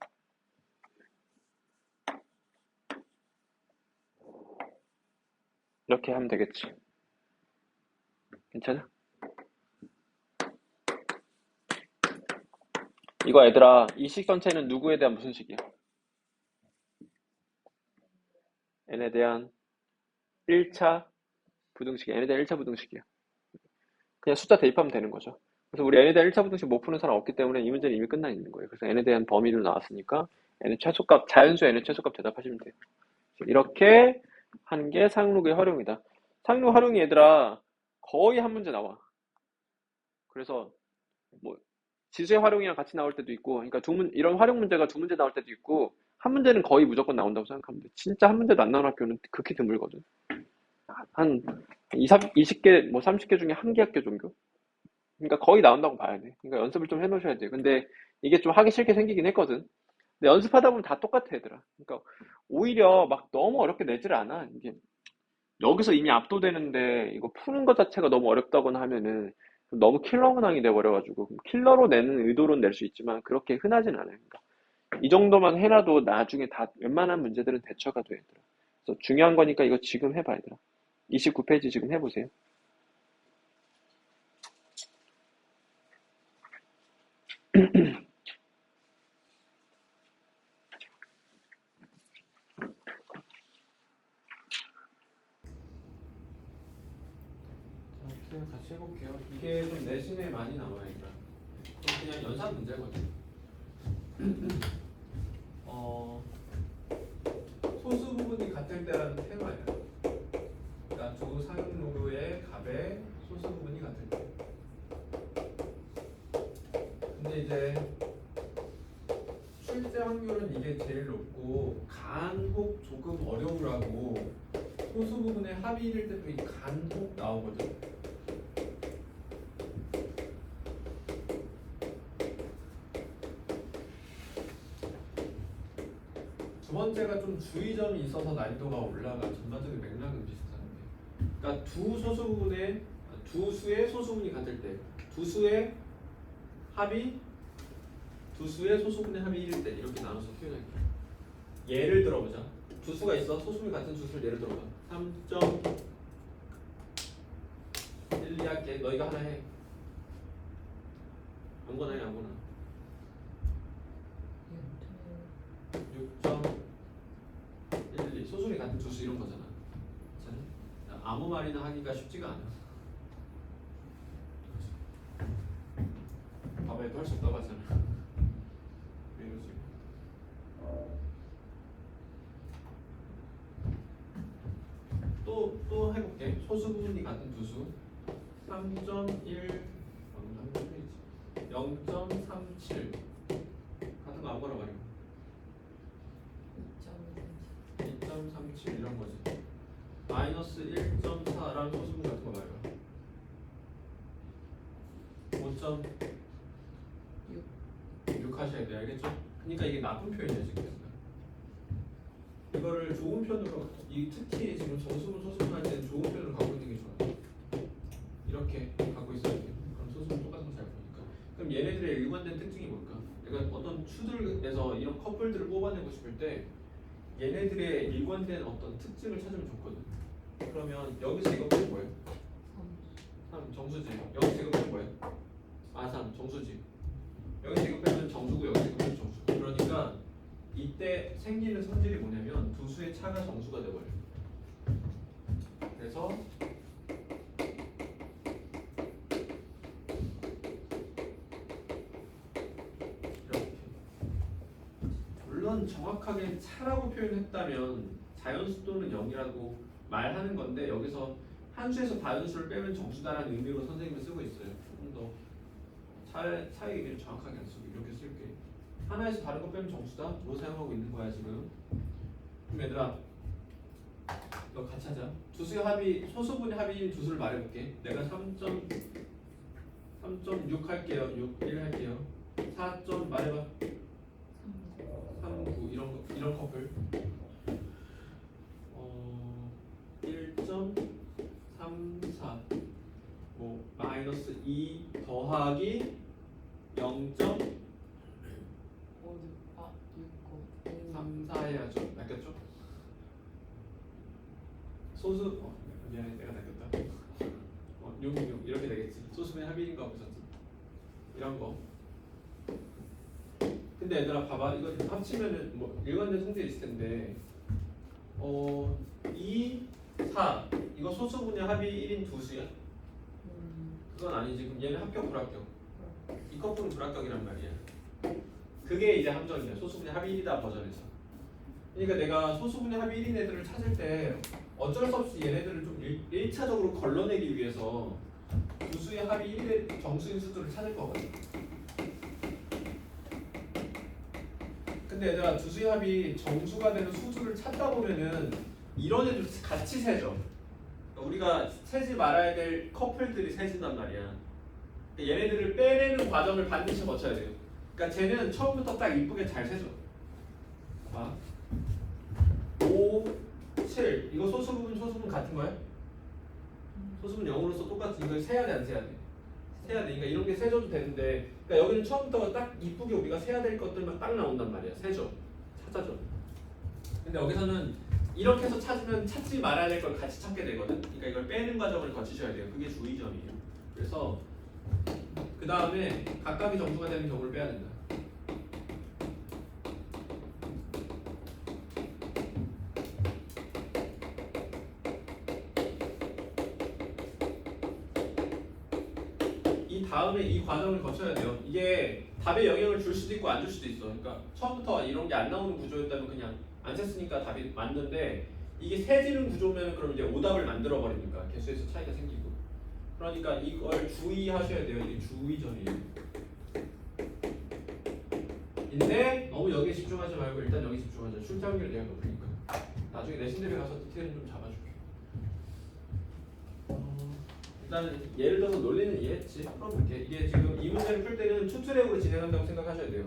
이렇게 하면 되겠지. 괜찮아? 이거 얘들아 이 식 전체는 누구에 대한 무슨 식이야? n에 대한 1차 부등식이야. n에 대한 1차 부등식이야. 그냥 숫자 대입하면 되는 거죠. 그래서 우리 n에 대한 1차 부등식 못 푸는 사람 없기 때문에 이 문제는 이미 끝나 있는 거예요. 그래서 n에 대한 범위로 나왔으니까 n의 최소값, 자연수 n의 최소값 대답하시면 돼요. 이렇게 한 게 상록의 활용이다. 상록 활용이 얘들아 거의 한 문제 나와. 그래서 뭐 지수의 활용이랑 같이 나올 때도 있고, 그러니까 이런 활용 문제가 두 문제 나올 때도 있고, 한 문제는 거의 무조건 나온다고 생각하면 돼. 진짜 한 문제도 안 나오는 학교는 극히 드물거든. 한 20개, 뭐 30개 중에 한 개 학교 정도? 그러니까 거의 나온다고 봐야 돼. 그러니까 연습을 좀 해놓으셔야 돼. 근데 이게 좀 하기 싫게 생기긴 했거든. 근데 연습하다 보면 다 똑같아, 얘들아. 그러니까 오히려 막 너무 어렵게 내질 않아. 이게 여기서 이미 압도되는데 이거 푸는 것 자체가 너무 어렵다거나 하면은 너무 킬러 문항이 돼버려가지고 킬러로 내는 의도로는 낼 수 있지만 그렇게 흔하진 않아요. 그러니까 이 정도만 해놔도 나중에 다 웬만한 문제들은 대처가 돼, 얘들아. 그래서 중요한 거니까 이거 지금 해봐, 얘들아. 29페이지 지금 해보세요. 그냥 같이 해볼게요. 이게 좀 내신에 많이 나와요, 얘들아. 그냥 연산 문제거든. 소수 부분이 같을 때라는 테마예요. 그러니까 두 상용 로그의 값의 소수 부분이 같을 때. 근데 이제 출제 확률은 이게 제일 높고 간혹 조금 어려우라고 소수 부분의 합의일 때도 이 간혹 나오거든. 두 번째가 좀 주의점이 있어서 난이도가 올라가. 전반적인 맥락은 비슷한데. 그러니까 두 수의 소수 부분이 같을 때, 두 수의 합이 두 수의 소수분의 합이 1일 때 이렇게 나눠서 표현할게요. 예를 들어보자. 두 수가 있어. 소수분이 같은 두 수를 예를 들어봐. 3.12 할게. 너희가 하나 해. 아무거나 해, 아무거나. 6.12 소수분이 같은 두 수 이런 거잖아. 괜찮아? 아무 말이나 하기가 쉽지가 않아. 봐봐도 할 수 없다고 하잖아. 왜 이러지? 또 해볼게. 소수 부분이 같은 두 수 3.1 0.37 같은 거 아무거나 말이야. 2.37 이런 거지. 마이너스 1.4랑 소수분 같은 거 말이야. 5.6 하셔야 돼. 알겠죠? 그러니까 이게 나쁜 표현이야 지금. 이거를 좋은 편으로, 특히 지금 정수분 소수분 할 때는 좋은 편으로 갖고 있는 게 좋아요. 이렇게 갖고 있어야 돼. 그럼 소수분 똑같은 거 잘 보니까. 그럼 얘네들의 일관된 특징이 뭘까? 그러니까 어떤 추들에서 이런 커플들을 뽑아내고 싶을 때 얘네들의 일관된 어떤 특징을 찾으면 좋거든. 그러면 여기서 이거 빼면 뭐예요? 3 정수지. 여기서 이거 빼면 뭐예요? 3 정수지. 여기서 이거 빼면 정수고 여기서 이거 빼면 정수. 그러니까 이때 생기는 성질이 뭐냐면 두 수의 차가 정수가 돼버려요. 그래서 이렇게 물론 정확하게 차라고 표현했다면 자연수도는 0이라고 말하는 건데 여기서 한 수에서 다른 수를 빼면 정수다라는 의미로 선생님은 쓰고 있어요. 조금 더 차의 의미를 정확하게 안 쓰고 이렇게 쓸게. 하나에서 다른 거 빼면 정수다?로 사용하고 있는 거야 지금. 그럼 얘들아 너 같이 하자. 두수의 합이 소수분의 합이 두 수를 말해볼게. 내가 3.6 할게요. 6, 1 할게요. 4. 말해봐. 3, 9 이런 커플. 1.34 뭐 마이너스 2 더하기 0. 3, 4 해야죠. 낚였죠? 소수 미안해 내가 낚였다. 6, 6 이렇게 되겠지. 소수분의 합일인가 없었지. 이런 거. 근데 얘들아 봐봐. 이거 합치면은 뭐 일관된 성질이 있을 텐데 2, 4 이거 소수분의 합이 1인 두 수야? 그건 아니지. 그럼 얘는 합격 불합격? 이 커플은 불합격이란 말이야. 그게 이제 함정이야. 소수분의 합이 1이다 버전에서. 그러니까 내가 소수분의 합이 1인 애들을 찾을 때 어쩔 수 없이 얘네들을 좀 1차적으로 걸러내기 위해서 두 수의 합이 1의 정수인 수들을 찾을 거거든. 근데 얘들아 두 수의 합이 정수가 되는 수들을 찾다 보면은 이런 애들 같이 세죠. 그러니까 우리가 세지 말아야 될 커플들이 세진단 말이야. 그러니까 얘네들을 빼내는 과정을 반드시 거쳐야 돼요. 그러니까 쟤는 처음부터 딱 이쁘게 잘 세죠. 봐. 5, 7 이거 소수분 같은 거야? 소수분 0으로서 똑같은 이걸 세야 돼 안 세야 돼? 세야 돼. 그러니까 이런 게 세줘도 되는데 그러니까 여기는 처음부터 딱 이쁘게 우리가 세야 될 것들만 딱 나온단 말이야. 세죠. 찾아줘. 근데 여기서는 이렇게 해서 찾으면 찾지 말아야 될 걸 같이 찾게 되거든. 그러니까 이걸 빼는 과정을 거치셔야 돼요. 그게 주의점이에요. 그래서 그 다음에 각각이 정수가 되는 경우를 빼야 된다. 이 다음에 이 과정을 거쳐야 돼요. 이게 답에 영향을 줄 수도 있고 안 줄 수도 있어. 그러니까 처음부터 이런 게 안 나오는 구조였다면 그냥 안 셌으니까 답이 맞는데 이게 세지는 구조면 그럼 이제 오답을 만들어 버리니까 개수에서 차이가 생기고. 그러니까 이걸 주의하셔야 돼요. 이게 주의점이에요. 근데 너무 여기에 집중하지 말고 일단 여기 집중하자. 출제 확률이 내가 높으니까. 나중에 내신대에 가서 디테일은 좀 잡아줄게. 일단 예를 들어서 논리는 이해했지? 풀어볼게. 이게 지금 이 문제를 풀 때는 투트랙으로 진행한다고 생각하셔야 돼요.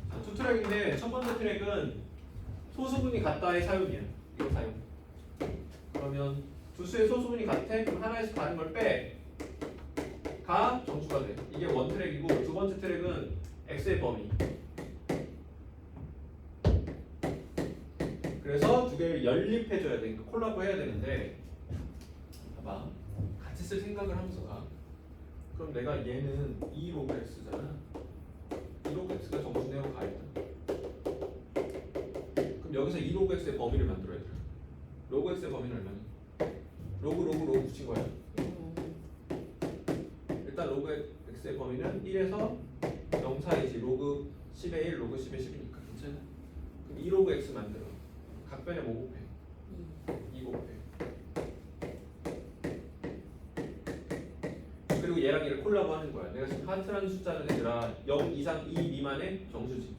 자, 투트랙인데 첫 번째 트랙은 소수분이 같다의 사용이야. 이거 사용. 그러면 두 수의 소수분이 같아? 그럼 하나에서 다른 걸 빼. 가 정수가 돼. 이게 원 트랙이고 두 번째 트랙은 x의 범위. 그래서 두 개를 연립해줘야 돼. 그러니까 콜라보 해야 되는데 봐봐. 같이 쓸 생각을 하면서 가. 그럼 내가 얘는 2 로그 x잖아. 2 로그 x가 정수네요 가 일단. 그럼 여기서 2 로그 x의 범위를 만들어야 돼. 로그 x의 범위는 얼마냐? 로그 붙인 거야. 일단 로그 x의 범위는 1에서 0 사이지. 로그 10의 1, 로그 10의 10이니까 괜찮아? 그럼 2 로그 x 만들어. 각변에 뭐 곱해? 2 곱해. 그리고 얘랑 얘를 콜라보 하는 거야. 내가 지금 하트라는 숫자는 얘들아 0 이상 2 미만의 정수지.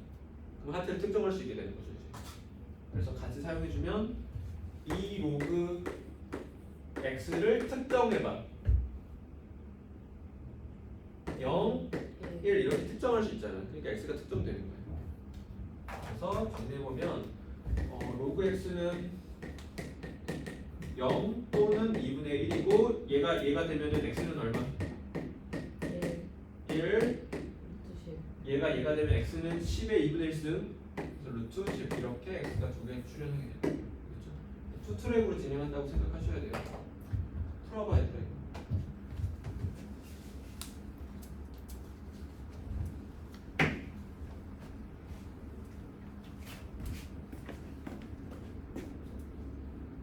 그럼 하트를 특정할 수 있게 되는 거죠 이제. 그래서 같이 사용해주면 2 로그 x를 특정해봐. 0, 1 이렇게 특정할 수 있잖아. 그러니까 x가 특정되는 거야. 그래서 정리해보면 로그 x는 0 또는 2분의 1이고 얘가 되면은 x는 얼마? 1 얘가 되면 x는 10의 2분의 1승 그래서 루트 10 이렇게 x가 두 개 출현하게 됩니다. 그렇죠? 투 트랙으로 진행한다고 생각하셔야 돼요. 풀어봐야 돼.